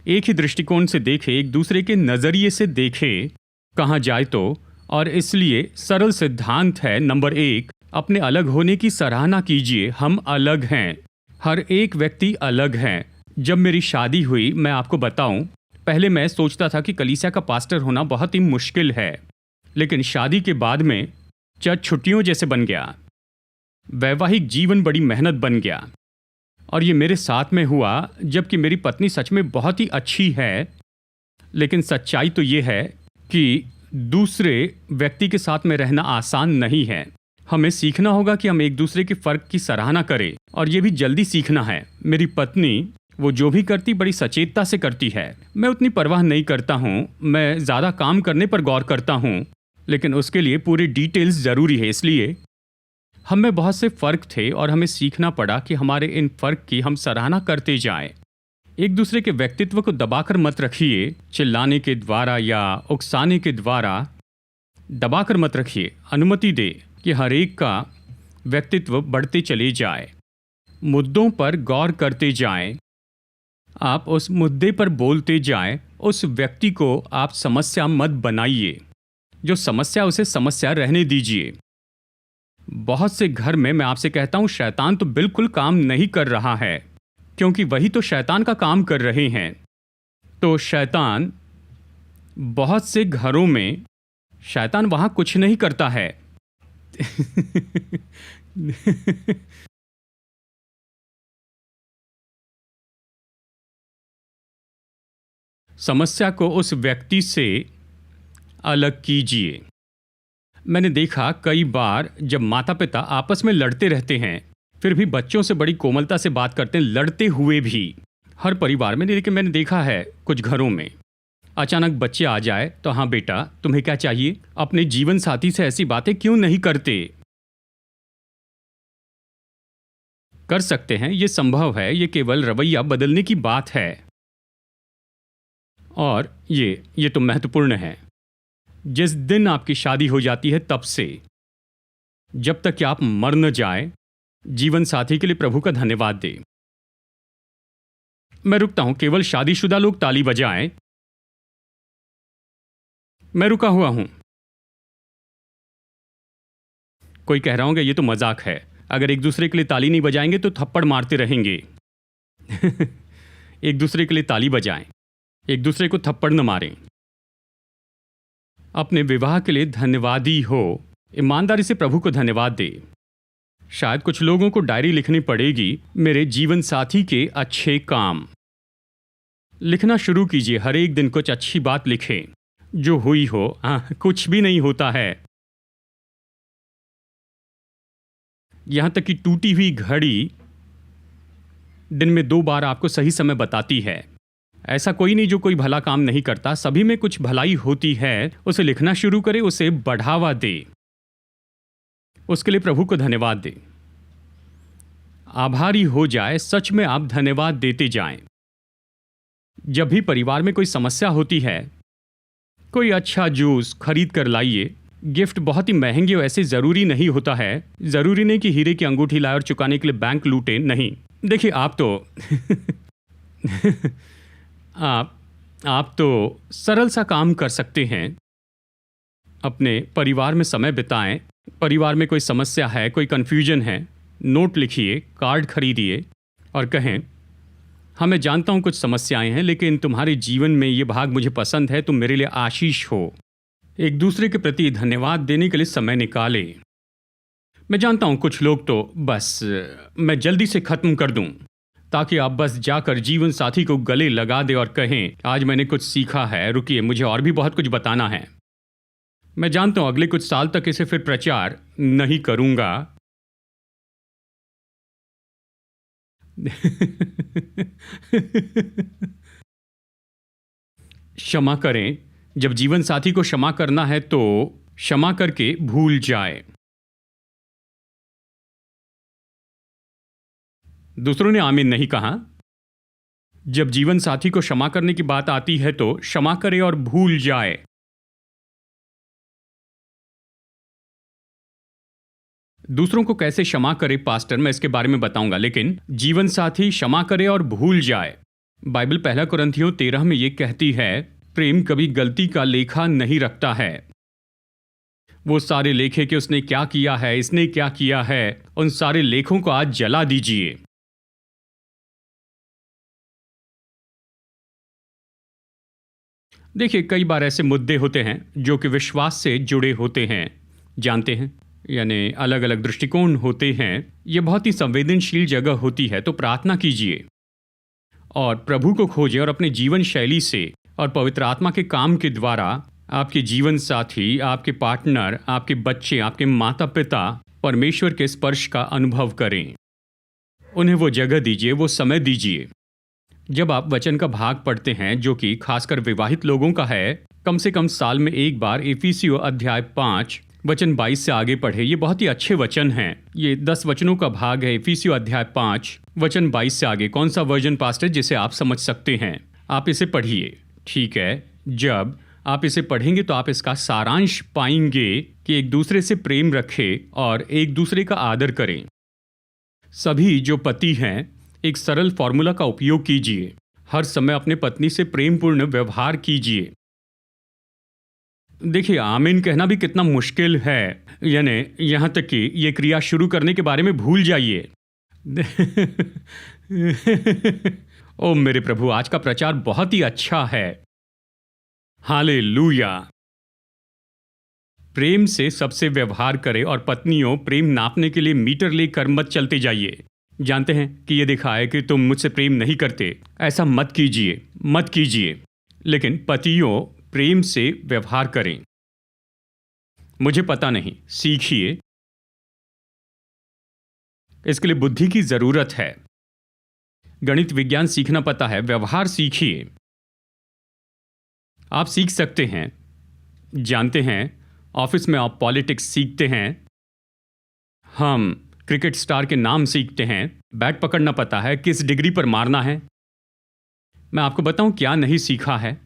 A: एक ही दृष्टिकोण से देखे, एक दूसरे के नज़रिए से देखे कहा जाए तो। और इसलिए सरल सिद्धांत है, नंबर 1, अपने अलग होने की सराहना कीजिए। हम अलग हैं, हर एक व्यक्ति अलग है। जब मेरी शादी हुई, मैं आपको बताऊं, पहले मैं सोचता था कि कलीसिया का पास्टर होना बहुत ही मुश्किल है, लेकिन शादी के बाद में चर्च छुट्टियों जैसे बन गया। वैवाहिक जीवन बड़ी मेहनत बन गया। और ये मेरे साथ में हुआ, जबकि मेरी पत्नी सच में बहुत ही अच्छी है। लेकिन सच्चाई तो ये है कि दूसरे व्यक्ति के साथ में रहना आसान नहीं है। हमें सीखना होगा कि हम एक दूसरे के फ़र्क की सराहना करें, और ये भी जल्दी सीखना है। मेरी पत्नी, वो जो भी करती बड़ी सचेतता से करती है। मैं उतनी परवाह नहीं करता हूँ, मैं ज़्यादा काम करने पर गौर करता हूँ, लेकिन उसके लिए पूरी डिटेल्स ज़रूरी है। इसलिए हम में बहुत से फ़र्क थे और हमें सीखना पड़ा कि हमारे इन फ़र्क की हम सराहना करते जाएं। एक दूसरे के व्यक्तित्व को दबाकर मत रखिए, चिल्लाने के द्वारा या उकसाने के द्वारा दबाकर मत रखिए। अनुमति दे कि हर एक का व्यक्तित्व बढ़ते चले जाए। मुद्दों पर गौर करते जाएं। आप उस मुद्दे पर बोलते जाएं। उस व्यक्ति को आप समस्या मत बनाइए। जो समस्या, उसे समस्या रहने दीजिए। बहुत से घर में मैं आपसे कहता हूं, शैतान तो बिल्कुल काम नहीं कर रहा है, क्योंकि वही तो शैतान का काम कर रहे हैं। तो शैतान, बहुत से घरों में शैतान वहां कुछ नहीं करता है। समस्या को उस व्यक्ति से अलग कीजिए। मैंने देखा कई बार जब माता पिता आपस में लड़ते रहते हैं, फिर भी बच्चों से बड़ी कोमलता से बात करते हैं, लड़ते हुए भी। हर परिवार में, लेकिन मैंने देखा है कुछ घरों में अचानक बच्चे आ जाए तो, हाँ बेटा तुम्हें क्या चाहिए? अपने जीवन साथी से ऐसी बातें क्यों नहीं करते? कर सकते हैं, ये संभव है। ये केवल रवैया बदलने की बात है। और ये तो महत्वपूर्ण है। जिस दिन आपकी शादी हो जाती है, तब से जब तक कि आप मर न जाए, जीवन साथी के लिए प्रभु का धन्यवाद दें। मैं रुकता हूं, केवल शादीशुदा लोग ताली बजाएं। मैं रुका हुआ हूं। कोई कह रहा होगा ये तो मजाक है, अगर एक दूसरे के लिए ताली नहीं बजाएंगे तो थप्पड़ मारते रहेंगे। एक दूसरे के लिए ताली बजाएं, एक दूसरे को थप्पड़ न मारें। अपने विवाह के लिए धन्यवादी हो। ईमानदारी से प्रभु को धन्यवाद दे। शायद कुछ लोगों को डायरी लिखनी पड़ेगी, मेरे जीवन साथी के अच्छे काम। लिखना शुरू कीजिए। हर एक दिन कुछ अच्छी बात लिखें जो हुई हो। कुछ भी नहीं होता है। यहां तक कि टूटी हुई घड़ी दिन में 2 बार आपको सही समय बताती है। ऐसा कोई नहीं जो कोई भला काम नहीं करता, सभी में कुछ भलाई होती है। उसे लिखना शुरू करें, उसे बढ़ावा दे, उसके लिए प्रभु को धन्यवाद दे। आभारी हो जाए, सच में आप धन्यवाद देते जाएं। जब भी परिवार में कोई समस्या होती है, कोई अच्छा जूस खरीद कर लाइए। गिफ्ट बहुत ही महंगे हो ऐसे ज़रूरी नहीं होता है। ज़रूरी नहीं कि हीरे की अंगूठी लाए और चुकाने के लिए बैंक लूटे, नहीं। देखिए आप तो आप तो सरल सा काम कर सकते हैं। अपने परिवार में समय बिताएं। परिवार में कोई समस्या है, कोई कन्फ्यूजन है, नोट लिखिए, कार्ड खरीदिए और कहें, हाँ मैं जानता हूँ कुछ समस्याएं हैं, लेकिन तुम्हारे जीवन में ये भाग मुझे पसंद है, तुम मेरे लिए आशीष हो। एक दूसरे के प्रति धन्यवाद देने के लिए समय निकालें। मैं जानता हूँ कुछ लोग तो बस मैं जल्दी से ख़त्म कर दूँ, ताकि आप बस जाकर जीवन साथी को गले लगा दें और कहें, आज मैंने कुछ सीखा है, रुकिए मुझे और भी बहुत कुछ बताना है। मैं जानता हूं अगले कुछ साल तक इसे फिर प्रचार नहीं करूंगा। क्षमा करें। जब जीवन साथी को क्षमा करना है तो क्षमा करके भूल जाए। दूसरों ने आमीन नहीं कहा। जब जीवन साथी को क्षमा करने की बात आती है तो क्षमा करे और भूल जाए। दूसरों को कैसे क्षमा करे पास्टर, मैं इसके बारे में बताऊंगा, लेकिन जीवन साथी क्षमा करे और भूल जाए। बाइबल 1 कुरिन्थियों 13 में ये कहती है, प्रेम कभी गलती का लेखा नहीं रखता है। वो सारे लेखे कि उसने क्या किया है, इसने क्या किया है, उन सारे लेखों को आज जला दीजिए। देखिए, कई बार ऐसे मुद्दे होते हैं जो कि विश्वास से जुड़े होते हैं, जानते हैं, यानी अलग अलग दृष्टिकोण होते हैं। ये बहुत ही संवेदनशील जगह होती है, तो प्रार्थना कीजिए और प्रभु को खोजें और अपने जीवन शैली से और पवित्र आत्मा के काम के द्वारा आपके जीवन साथी, आपके पार्टनर, आपके बच्चे, आपके माता पिता परमेश्वर के स्पर्श का अनुभव करें। उन्हें वो जगह दीजिए, वो समय दीजिए। जब आप वचन का भाग पढ़ते हैं जो कि खासकर विवाहित लोगों का है, कम से कम साल में एक बार इफिसियों अध्याय 5 वचन 22 से आगे पढ़े। ये बहुत ही अच्छे वचन हैं। ये 10 वचनों का भाग है, इफिसियों अध्याय 5 वचन 22 से आगे। कौन सा वर्जन पास्टर जिसे आप समझ सकते हैं, आप इसे पढ़िए। ठीक है, जब आप इसे पढ़ेंगे तो आप इसका सारांश पाएंगे कि एक दूसरे से प्रेम रखें और एक दूसरे का आदर करें। सभी जो पति हैं, एक सरल फॉर्मूला का उपयोग कीजिए। हर समय अपने पत्नी से प्रेमपूर्ण व्यवहार कीजिए। देखिए, आमीन कहना भी कितना मुश्किल है, यानी यहाँ तक कि ये क्रिया शुरू करने के बारे में भूल जाइए। ओ मेरे प्रभु, आज का प्रचार बहुत ही अच्छा है। हालेलुया। प्रेम से सबसे व्यवहार करें और पत्नियों, प्रेम नापने के लिए मीटर लेकर मत चलते जाइए। जानते हैं कि ये दिखा है कि तुम मुझसे प्रेम नहीं करते, ऐसा मत कीजिए, मत कीजिए। लेकिन पतियों, प्रेम से व्यवहार करें। मुझे पता नहीं, सीखिए। इसके लिए बुद्धि की जरूरत है। गणित विज्ञान सीखना पता है, व्यवहार सीखिए। आप सीख सकते हैं। जानते हैं, ऑफिस में आप पॉलिटिक्स सीखते हैं, हम क्रिकेट स्टार के नाम सीखते हैं, बैट पकड़ना पता है, किस डिग्री पर मारना है। मैं आपको बताऊं क्या नहीं सीखा है?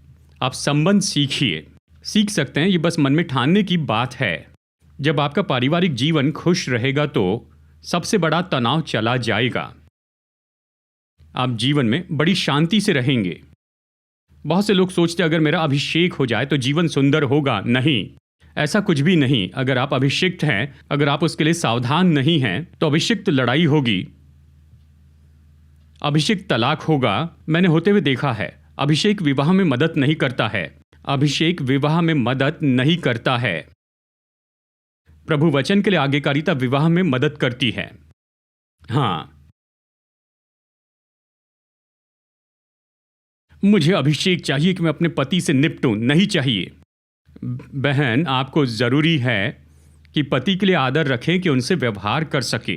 A: आप संबंध सीखिए। सीख सकते हैं, ये बस मन में ठानने की बात है। जब आपका पारिवारिक जीवन खुश रहेगा तो सबसे बड़ा तनाव चला जाएगा। आप जीवन में बड़ी शांति से रहेंगे। बहुत से लोग सोचते हैं अगर मेरा अभिषेक हो जाए तो जीवन सुंदर होगा। नहीं, ऐसा कुछ भी नहीं। अगर आप अभिषिक्त हैं, अगर आप उसके लिए सावधान नहीं हैं, तो अभिषिक्त लड़ाई होगी, अभिषेक तलाक होगा। मैंने होते हुए देखा है। अभिषेक विवाह में मदद नहीं करता है। अभिषेक विवाह में मदद नहीं करता है। प्रभु वचन के लिए आज्ञाकारिता विवाह में मदद करती है। हाँ, मुझे अभिषेक चाहिए कि मैं अपने पति से निपटूं, नहीं चाहिए। बहन, आपको जरूरी है कि पति के लिए आदर रखें, कि उनसे व्यवहार कर सके।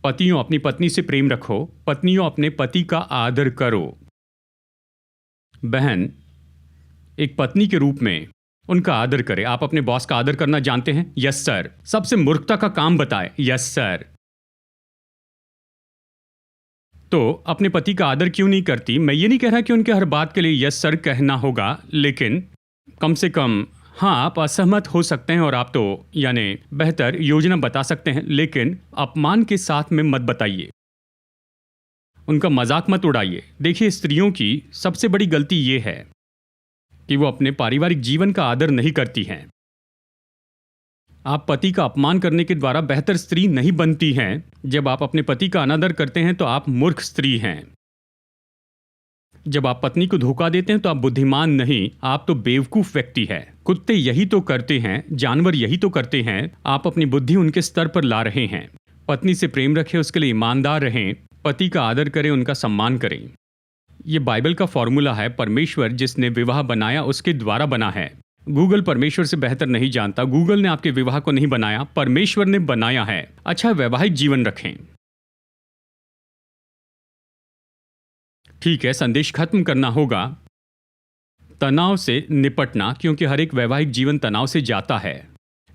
A: पतियों, अपनी पत्नी से प्रेम रखो। पत्नियों, अपने पति का आदर करो। बहन, एक पत्नी के रूप में उनका आदर करें। आप अपने बॉस का आदर करना जानते हैं? Yes sir. सबसे मूर्खता का काम बताएं। Yes sir. तो अपने पति का आदर क्यों नहीं करती? मैं ये नहीं कह रहा कि उनके हर बात के लिए यस सर कहना होगा, लेकिन कम से कम हाँ, आप असहमत हो सकते हैं और आप तो यानी बेहतर योजना बता सकते हैं, लेकिन अपमान के साथ में मत बताइए। उनका मजाक मत उड़ाइए। देखिए, स्त्रियों की सबसे बड़ी गलती ये है कि वो अपने पारिवारिक जीवन का आदर नहीं करती हैं। आप पति का अपमान करने के द्वारा बेहतर स्त्री नहीं बनती हैं। जब आप अपने पति का अनादर करते हैं तो आप मूर्ख स्त्री हैं। जब आप पत्नी को धोखा देते हैं तो आप बुद्धिमान नहीं, आप तो बेवकूफ व्यक्ति हैं। कुत्ते यही तो करते हैं, जानवर यही तो करते हैं। आप अपनी बुद्धि उनके स्तर पर ला रहे हैं। पत्नी से प्रेम रखें, उसके लिए ईमानदार रहें, पति का आदर करें, उनका सम्मान करें। ये बाइबल का फॉर्मूला है। परमेश्वर जिसने विवाह बनाया उसके द्वारा बना है। गूगल परमेश्वर से बेहतर नहीं जानता। गूगल ने आपके विवाह को नहीं बनाया, परमेश्वर ने बनाया है। अच्छा, वैवाहिक जीवन रखें। ठीक है, संदेश खत्म करना होगा। तनाव से निपटना, क्योंकि हर एक वैवाहिक जीवन तनाव से जाता है।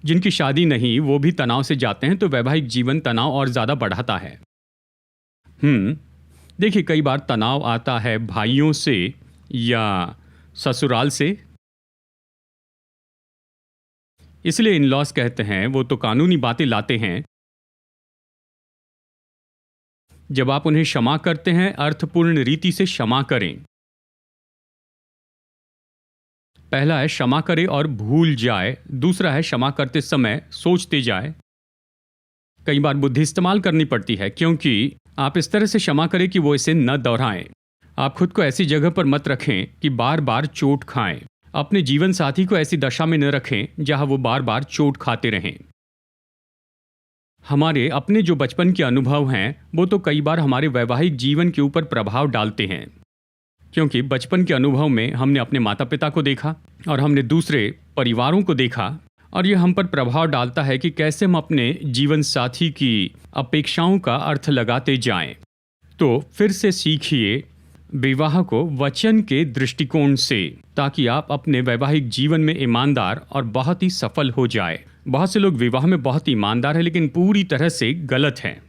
A: जिनकी शादी नहीं वो भी तनाव से जाते हैं, तो वैवाहिक जीवन तनाव और ज्यादा बढ़ाता है। देखिए, कई बार तनाव आता है भाइयों से या ससुराल से। इसलिए इन लॉज कहते हैं, वो तो कानूनी बातें लाते हैं जब आप उन्हें क्षमा करते हैं, अर्थपूर्ण रीति से क्षमा करें। पहला है क्षमा करे और भूल जाए, दूसरा है क्षमा करते समय सोचते जाए। कई बार बुद्धि इस्तेमाल करनी पड़ती है, क्योंकि आप इस तरह से क्षमा करें कि वो इसे न दोहराएं। आप खुद को ऐसी जगह पर मत रखें कि बार बार चोट खाएं। अपने जीवन साथी को ऐसी दशा में न रखें जहां वो बार बार चोट खाते रहें। हमारे अपने जो बचपन के अनुभव हैं वो तो कई बार हमारे वैवाहिक जीवन के ऊपर प्रभाव डालते हैं, क्योंकि बचपन के अनुभव में हमने अपने माता पिता को देखा और हमने दूसरे परिवारों को देखा, और यह हम पर प्रभाव डालता है कि कैसे हम अपने जीवन साथी की अपेक्षाओं का अर्थ लगाते जाएं। तो फिर से सीखिए विवाह को वचन के दृष्टिकोण से, ताकि आप अपने वैवाहिक जीवन में ईमानदार और बहुत ही सफल हो जाए। बहुत से लोग विवाह में बहुत ईमानदार हैं, लेकिन पूरी तरह से गलत हैं।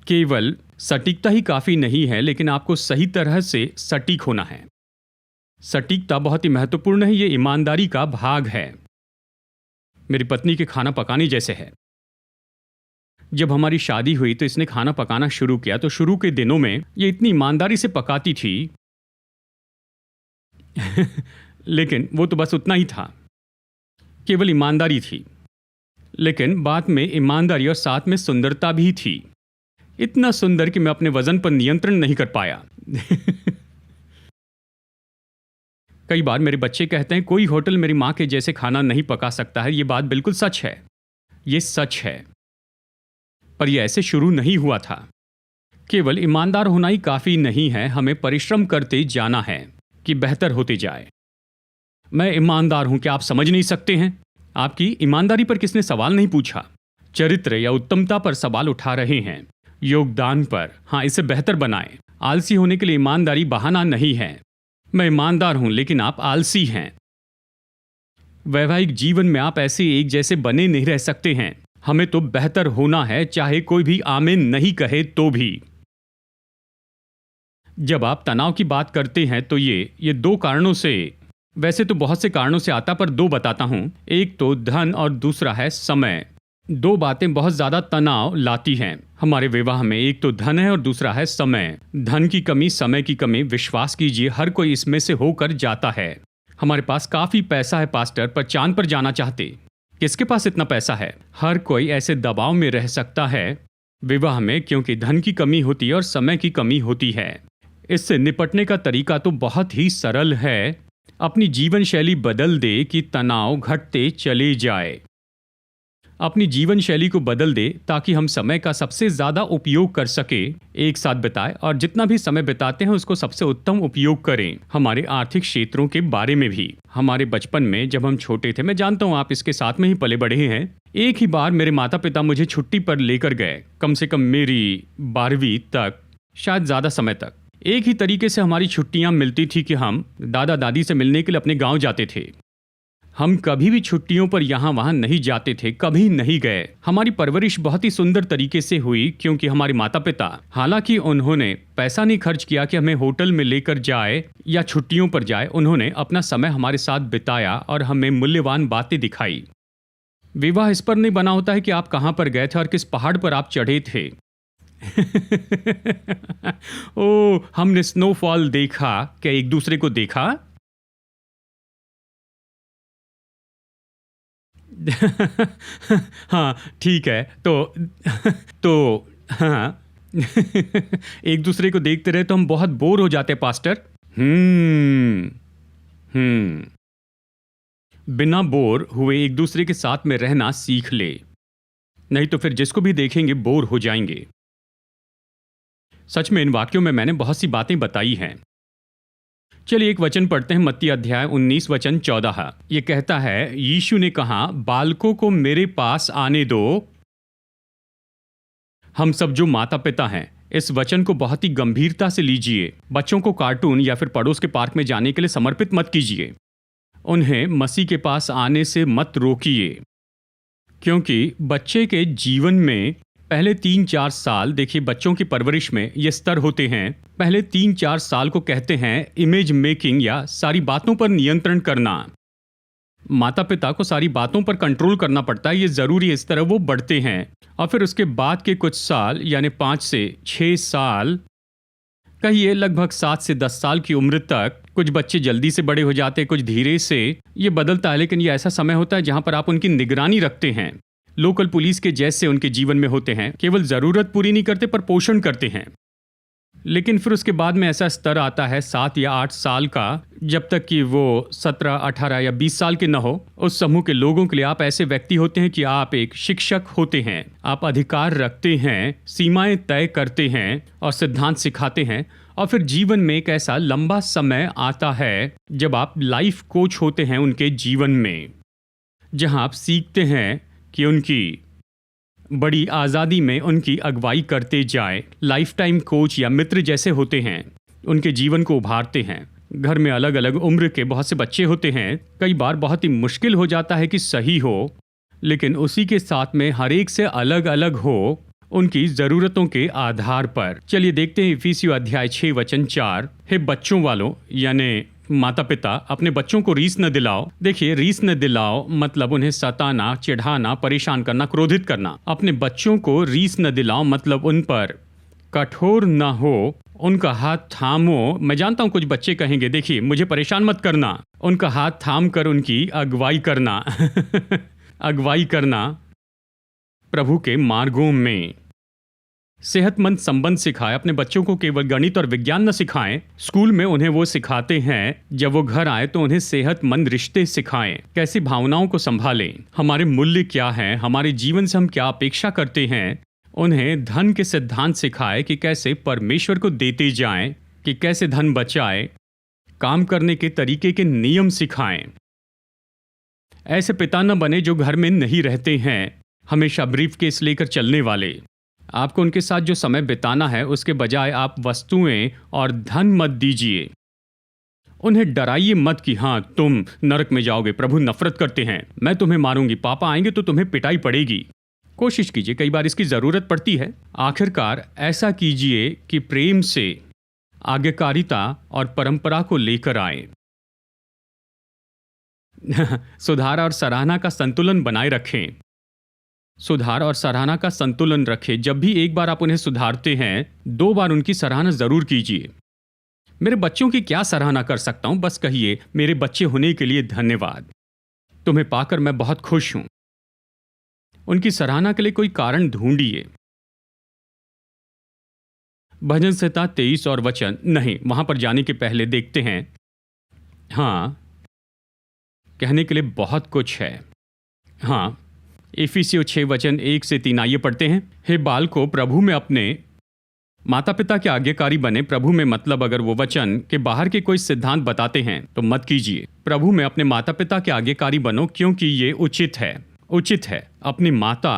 A: केवल सटीकता ही काफ़ी नहीं है, लेकिन आपको सही तरह से सटीक होना है। सटीकता बहुत ही महत्वपूर्ण है, ये ईमानदारी का भाग है। मेरी पत्नी के खाना पकाने जैसे है। जब हमारी शादी हुई तो इसने खाना पकाना शुरू किया, तो शुरू के दिनों में ये इतनी ईमानदारी से पकाती थी लेकिन वो तो बस उतना ही था, केवल ईमानदारी थी। लेकिन बाद में ईमानदारी और साथ में सुंदरता भी थी। इतना सुंदर कि मैं अपने वजन पर नियंत्रण नहीं कर पाया कई बार मेरे बच्चे कहते हैं कोई होटल मेरी माँ के जैसे खाना नहीं पका सकता है। ये बात बिल्कुल सच है, ये सच है। पर यह ऐसे शुरू नहीं हुआ था। केवल ईमानदार होना ही काफ़ी नहीं है, हमें परिश्रम करते जाना है कि बेहतर होते जाए। मैं ईमानदार हूं, क्या आप समझ नहीं सकते हैं? आपकी ईमानदारी पर किसने सवाल नहीं पूछा। चरित्र या उत्तमता पर सवाल उठा रहे हैं, योगदान पर। हाँ, इसे बेहतर बनाएं। आलसी होने के लिए ईमानदारी बहाना नहीं है। मैं ईमानदार हूं लेकिन आप आलसी हैं। वैवाहिक जीवन में आप ऐसे एक जैसे बने नहीं रह सकते हैं। हमें तो बेहतर होना है, चाहे कोई भी आमीन नहीं कहे तो भी। जब आप तनाव की बात करते हैं तो ये दो कारणों से, वैसे तो बहुत से कारणों से आता, पर दो बताता हूं। एक तो धन और दूसरा है समय। दो बातें बहुत ज्यादा तनाव लाती हैं हमारे विवाह में। एक तो धन है और दूसरा है समय। धन की कमी, समय की कमी, विश्वास कीजिए हर कोई इसमें से होकर जाता है। हमारे पास काफी पैसा है पास्टर, पर चांद पर जाना चाहते। किसके पास इतना पैसा है? हर कोई ऐसे दबाव में रह सकता है विवाह में, क्योंकि धन की कमी होती है और समय की कमी होती है। इससे निपटने का तरीका तो बहुत ही सरल है। अपनी जीवन शैली बदल दे कि तनाव घटते चले जाए। अपनी जीवन शैली को बदल दे ताकि हम समय का सबसे ज्यादा उपयोग कर सके, एक साथ बिताए, और जितना भी समय बिताते हैं उसको सबसे उत्तम उपयोग करें। हमारे आर्थिक क्षेत्रों के बारे में भी। हमारे बचपन में जब हम छोटे थे, मैं जानता हूँ आप इसके साथ में ही पले बढ़े हैं, एक ही बार मेरे माता पिता मुझे छुट्टी पर लेकर गए, कम से कम मेरी 12वीं तक, शायद ज्यादा समय तक। एक ही तरीके से हमारी छुट्टियां मिलती थी कि हम दादा दादी से मिलने के लिए अपने गांव जाते थे। हम कभी भी छुट्टियों पर यहाँ वहाँ नहीं जाते थे, कभी नहीं गए। हमारी परवरिश बहुत ही सुंदर तरीके से हुई, क्योंकि हमारे माता पिता, हालांकि उन्होंने पैसा नहीं खर्च किया कि हमें होटल में लेकर जाए या छुट्टियों पर जाए, उन्होंने अपना समय हमारे साथ बिताया और हमें मूल्यवान बातें दिखाई। विवाह इस पर नहीं बना होता है कि आप कहाँ पर गए थे और किस पहाड़ पर आप चढ़े थे। ओ, हमने स्नोफॉल देखा, क्या एक दूसरे को देखा? हाँ ठीक है, तो हाँ एक दूसरे को देखते रहे तो हम बहुत बोर हो जाते पास्टर। हम्म बिना बोर हुए एक दूसरे के साथ में रहना सीख ले, नहीं तो फिर जिसको भी देखेंगे बोर हो जाएंगे। सच में इन वाक्यों में मैंने बहुत सी बातें बताई हैं। चलिए एक वचन पढ़ते हैं, मत्ती अध्याय 19 वचन 14। ये कहता है, यीशु ने कहा, बालकों को मेरे पास आने दो। हम सब जो माता पिता हैं, इस वचन को बहुत ही गंभीरता से लीजिए। बच्चों को कार्टून या फिर पड़ोस के पार्क में जाने के लिए समर्पित मत कीजिए। उन्हें मसीह के पास आने से मत रोकिए, क्योंकि बच्चे के जीवन में पहले 3-4 साल, देखिए बच्चों की परवरिश में ये स्तर होते हैं। पहले 3-4 साल को कहते हैं इमेज मेकिंग, या सारी बातों पर नियंत्रण करना। माता पिता को सारी बातों पर कंट्रोल करना पड़ता है, ये ज़रूरी है, इस तरह वो बढ़ते हैं। और फिर उसके बाद के कुछ साल यानी 5 से 6 साल, कहिए लगभग 7 से 10 साल की उम्र तक, कुछ बच्चे जल्दी से बड़े हो जाते हैं, कुछ धीरे से, ये बदलता है। लेकिन ये ऐसा समय होता है जहां पर आप उनकी निगरानी रखते हैं, लोकल पुलिस के जैसे उनके जीवन में होते हैं, केवल ज़रूरत पूरी नहीं करते पर पोषण करते हैं। लेकिन फिर उसके बाद में ऐसा स्तर आता है 7 या 8 साल का, जब तक कि वो 17, 18 या 20 साल के न हो। उस समूह के लोगों के लिए आप ऐसे व्यक्ति होते हैं कि आप एक शिक्षक होते हैं, आप अधिकार रखते हैं, सीमाएं तय करते हैं और सिद्धांत सिखाते हैं। और फिर जीवन में एक ऐसा लंबा समय आता है जब आप लाइफ कोच होते हैं उनके जीवन में, जहां आप सीखते हैं कि उनकी बड़ी आज़ादी में उनकी अगुवाई करते जाए। लाइफ टाइम कोच या मित्र जैसे होते हैं, उनके जीवन को उभारते हैं। घर में अलग अलग उम्र के बहुत से बच्चे होते हैं, कई बार बहुत ही मुश्किल हो जाता है कि सही हो, लेकिन उसी के साथ में हर एक से अलग अलग हो, उनकी ज़रूरतों के आधार पर। चलिए देखते हैं इफिसियों अध्याय 6 वचन 4। हे बच्चों वालों, यानी माता पिता, अपने बच्चों को रीस न दिलाओ। देखिए, रीस न दिलाओ मतलब उन्हें सताना, चिढ़ाना, परेशान करना, क्रोधित करना। अपने बच्चों को रीस न दिलाओ मतलब उन पर कठोर न हो, उनका हाथ थामो। मैं जानता हूं कुछ बच्चे कहेंगे, देखिए मुझे परेशान मत करना। उनका हाथ थाम कर उनकी अगुवाई करना अगुवाई करना प्रभु के मार्गों में। सेहतमंद संबंध सिखाएं। अपने बच्चों को केवल गणित और विज्ञान न सिखाएं, स्कूल में उन्हें वो सिखाते हैं। जब वो घर आए तो उन्हें सेहतमंद रिश्ते सिखाएं, कैसी भावनाओं को संभालें, हमारे मूल्य क्या हैं, हमारे जीवन से हम क्या अपेक्षा करते हैं। उन्हें धन के सिद्धांत सिखाएं कि कैसे परमेश्वर को देते जाएं, कि कैसे धन बचाएं, काम करने के तरीके के नियम सिखाएं। ऐसे पिता न बने जो घर में नहीं रहते हैं, हमेशा ब्रीफकेस लेकर चलने वाले। आपको उनके साथ जो समय बिताना है उसके बजाय आप वस्तुएं और धन मत दीजिए। उन्हें डराइए मत कि हाँ तुम नरक में जाओगे, प्रभु नफरत करते हैं, मैं तुम्हें मारूंगी, पापा आएंगे तो तुम्हें पिटाई पड़ेगी। कोशिश कीजिए, कई बार इसकी जरूरत पड़ती है। आखिरकार ऐसा कीजिए कि प्रेम से आज्ञाकारिता और परंपरा को लेकर आए। सुधार और सराहना का संतुलन बनाए रखें। सुधार और सराहना का संतुलन रखें। जब भी एक बार आप उन्हें सुधारते हैं, 2 बार उनकी सराहना जरूर कीजिए। मेरे बच्चों की क्या सराहना कर सकता हूं? बस कहिए, मेरे बच्चे होने के लिए धन्यवाद, तुम्हें पाकर मैं बहुत खुश हूं। उनकी सराहना के लिए कोई कारण ढूंढिए। भजन संहिता 23 और वचन नहीं, वहां पर जाने के पहले देखते हैं। हाँ, कहने के लिए बहुत कुछ है। हाँ, इफिसियों 6 वचन 1 से 3 आइए पढ़ते हैं। हे बालकों, प्रभु में अपने माता पिता के आज्ञाकारी बने। प्रभु में मतलब अगर वो वचन के बाहर के कोई सिद्धांत बताते हैं तो मत कीजिए। प्रभु में अपने माता पिता के आज्ञाकारी बनो, क्योंकि ये उचित है। उचित है। अपनी माता,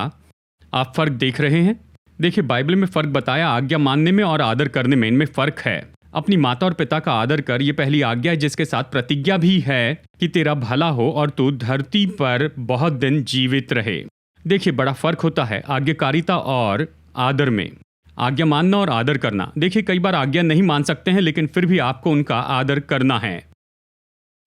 A: आप फर्क देख रहे हैं? देखिए, बाइबल में फर्क बताया, आज्ञा मानने में और आदर करने में, इनमें फर्क है। अपनी माता और पिता का आदर कर, ये पहली आज्ञा है, जिसके साथ प्रतिज्ञा भी है कि तेरा भला हो और तू धरती पर बहुत दिन जीवित रहे। देखिए, बड़ा फर्क होता है आज्ञाकारिता और आदर में। आज्ञा मानना और आदर करना। देखिए, कई बार आज्ञा नहीं मान सकते हैं, लेकिन फिर भी आपको उनका आदर करना है।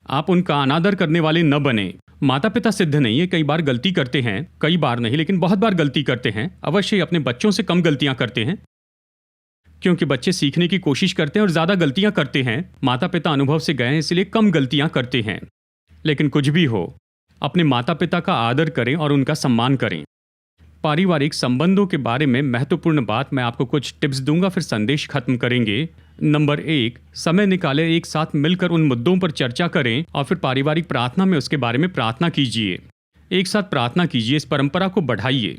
A: आप उनका अनादर करने वाले न बने। माता पिता सिद्ध नहीं है, कई बार गलती करते हैं, कई बार नहीं लेकिन बहुत बार गलती करते हैं। अवश्य अपने बच्चों से कम गलतियां करते हैं, क्योंकि बच्चे सीखने की कोशिश करते हैं और ज़्यादा गलतियां करते हैं। माता पिता अनुभव से गए हैं, इसलिए कम गलतियां करते हैं। लेकिन कुछ भी हो, अपने माता पिता का आदर करें और उनका सम्मान करें। पारिवारिक संबंधों के बारे में महत्वपूर्ण बात, मैं आपको कुछ टिप्स दूंगा, फिर संदेश खत्म करेंगे। नंबर 1, समय निकालें, एक साथ मिलकर उन मुद्दों पर चर्चा करें और फिर पारिवारिक प्रार्थना में उसके बारे में प्रार्थना कीजिए। एक साथ प्रार्थना कीजिए, इस परंपरा को बढ़ाइए।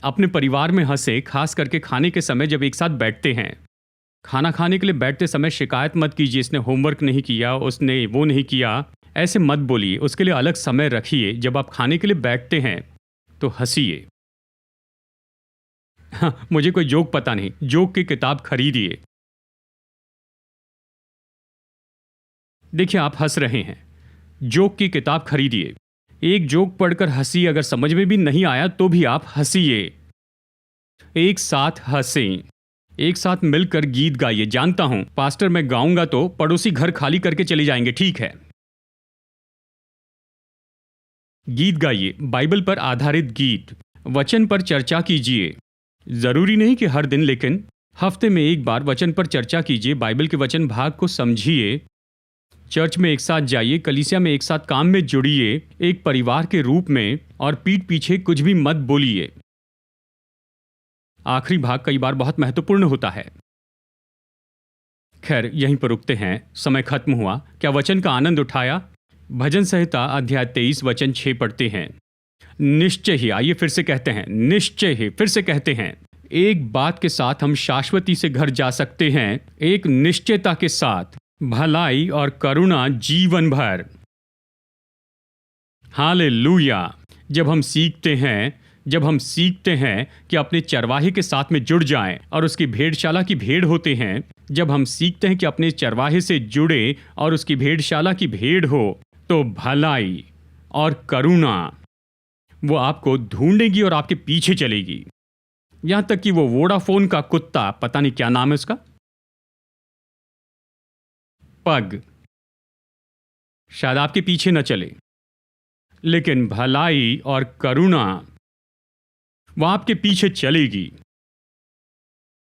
A: अपने परिवार में हंसे, खास करके खाने के समय जब एक साथ बैठते हैं। खाना खाने के लिए बैठते समय शिकायत मत कीजिए, इसने होमवर्क नहीं किया, उसने वो नहीं किया, ऐसे मत बोलिए। उसके लिए अलग समय रखिए। जब आप खाने के लिए बैठते हैं तो हंसिए। हाँ, मुझे कोई जोक पता नहीं, जोक की किताब खरीदिए। देखिए, आप हंस रहे हैं, जोक की किताब खरीदिए। एक जोक पढ़कर हंसी, अगर समझ में भी नहीं आया तो भी आप हंसिए। एक साथ हंसें, एक साथ मिलकर गीत गाइए। जानता हूं पास्टर, मैं गाऊंगा तो पड़ोसी घर खाली करके चले जाएंगे, ठीक है, गीत गाइए, बाइबल पर आधारित गीत, वचन पर चर्चा कीजिए। जरूरी नहीं कि हर दिन, लेकिन हफ्ते में एक बार वचन पर चर्चा कीजिए, बाइबल के वचन भाग को समझिए, चर्च में एक साथ जाइए, कलीसिया में एक साथ काम में जुड़िए, एक परिवार के रूप में, और पीठ पीछे कुछ भी मत बोलिए। आखिरी भाग कई बार बहुत महत्वपूर्ण होता है। खैर, यहीं पर रुकते हैं, समय खत्म हुआ। क्या वचन का आनंद उठाया? भजन संहिता अध्याय 23 वचन 6 पढ़ते हैं। निश्चय ही, आइए फिर से कहते हैं, निश्चय ही, फिर से कहते हैं, एक बात के साथ हम शाश्वती से घर जा सकते हैं, एक निश्चयता के साथ, भलाई और करुणा जीवन भर। हालेलुया। जब हम सीखते हैं कि अपने चरवाहे के साथ में जुड़ जाएं और उसकी भेड़शाला की भेड़ होते हैं, जब हम सीखते हैं कि अपने चरवाहे से जुड़े और उसकी भेड़शाला की भेड़ हो, तो भलाई और करुणा वो आपको ढूंढेगी और आपके पीछे चलेगी। यहां तक कि वो वोडाफोन का कुत्ता, पता नहीं क्या नाम है उसका, पग, शायद आपके पीछे न चले, लेकिन भलाई और करुणा वो आपके पीछे चलेगी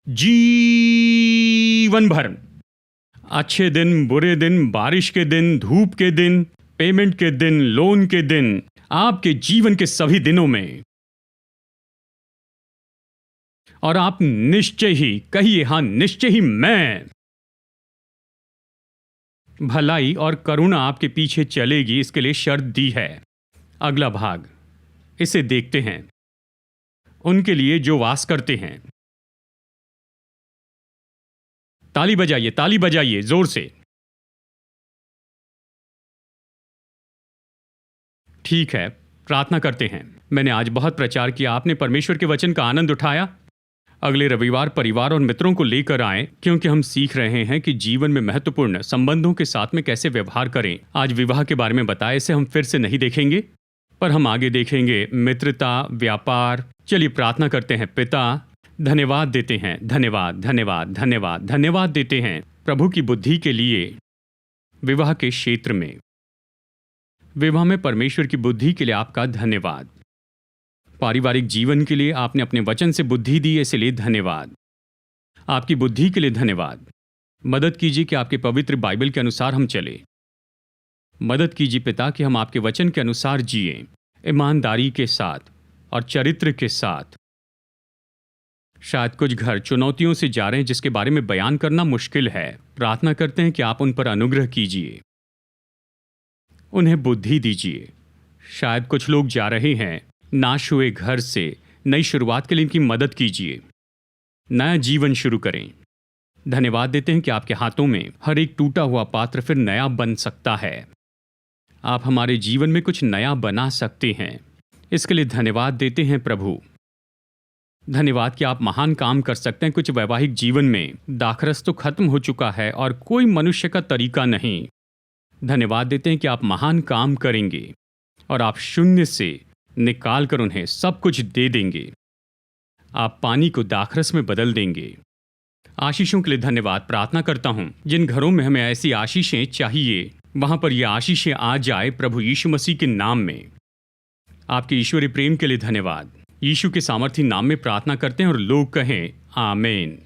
A: जीवन भर। अच्छे दिन, बुरे दिन, बारिश के दिन, धूप के दिन, पेमेंट के दिन, लोन के दिन, आपके जीवन के सभी दिनों में। और आप निश्चय ही कहिए, हां, निश्चय ही मैं, भलाई और करुणा आपके पीछे चलेगी। इसके लिए शर्त दी है। अगला भाग, इसे देखते हैं। उनके लिए जो वास करते हैं। ताली बजाइए जोर से। ठीक है, प्रार्थना करते हैं। मैंने आज बहुत प्रचार किया, आपने परमेश्वर के वचन का आनंद उठाया। अगले रविवार परिवार और मित्रों को लेकर आएं, क्योंकि हम सीख रहे हैं कि जीवन में महत्वपूर्ण संबंधों के साथ में कैसे व्यवहार करें। आज विवाह के बारे में बताया, इसे हम फिर से नहीं देखेंगे, पर हम आगे देखेंगे मित्रता, व्यापार। चलिए प्रार्थना करते हैं। पिता, धन्यवाद देते हैं, धन्यवाद धन्यवाद धन्यवाद धन्यवाद देते हैं प्रभु की बुद्धि के लिए। विवाह के क्षेत्र में, विवाह में परमेश्वर की बुद्धि के लिए आपका धन्यवाद। पारिवारिक जीवन के लिए आपने अपने वचन से बुद्धि दी, इसलिए धन्यवाद। आपकी बुद्धि के लिए धन्यवाद। मदद कीजिए कि आपके पवित्र बाइबल के अनुसार हम चले। मदद कीजिए पिता कि हम आपके वचन के अनुसार जिए, ईमानदारी के साथ और चरित्र के साथ। शायद कुछ घर चुनौतियों से जा रहे हैं जिसके बारे में बयान करना मुश्किल है। प्रार्थना करते हैं कि आप उन पर अनुग्रह कीजिए, उन्हें बुद्धि दीजिए। शायद कुछ लोग जा रहे हैं नाश हुए घर से नई शुरुआत के लिए, इनकी मदद कीजिए, नया जीवन शुरू करें। धन्यवाद देते हैं कि आपके हाथों में हर एक टूटा हुआ पात्र फिर नया बन सकता है। आप हमारे जीवन में कुछ नया बना सकते हैं, इसके लिए धन्यवाद देते हैं प्रभु। धन्यवाद कि आप महान काम कर सकते हैं। कुछ वैवाहिक जीवन में दाखरस तो खत्म हो चुका है और कोई मनुष्य का तरीका नहीं। धन्यवाद देते हैं कि आप महान काम करेंगे और आप शून्य से निकाल कर उन्हें सब कुछ दे देंगे। आप पानी को दाखरस में बदल देंगे। आशीषों के लिए धन्यवाद। प्रार्थना करता हूं जिन घरों में हमें ऐसी आशीषें चाहिए, वहां पर ये आशीषें आ जाए प्रभु यीशु मसीह के नाम में। आपके ईश्वरीय प्रेम के लिए धन्यवाद। यीशु के सामर्थी नाम में प्रार्थना करते हैं और लोग कहें आमीन।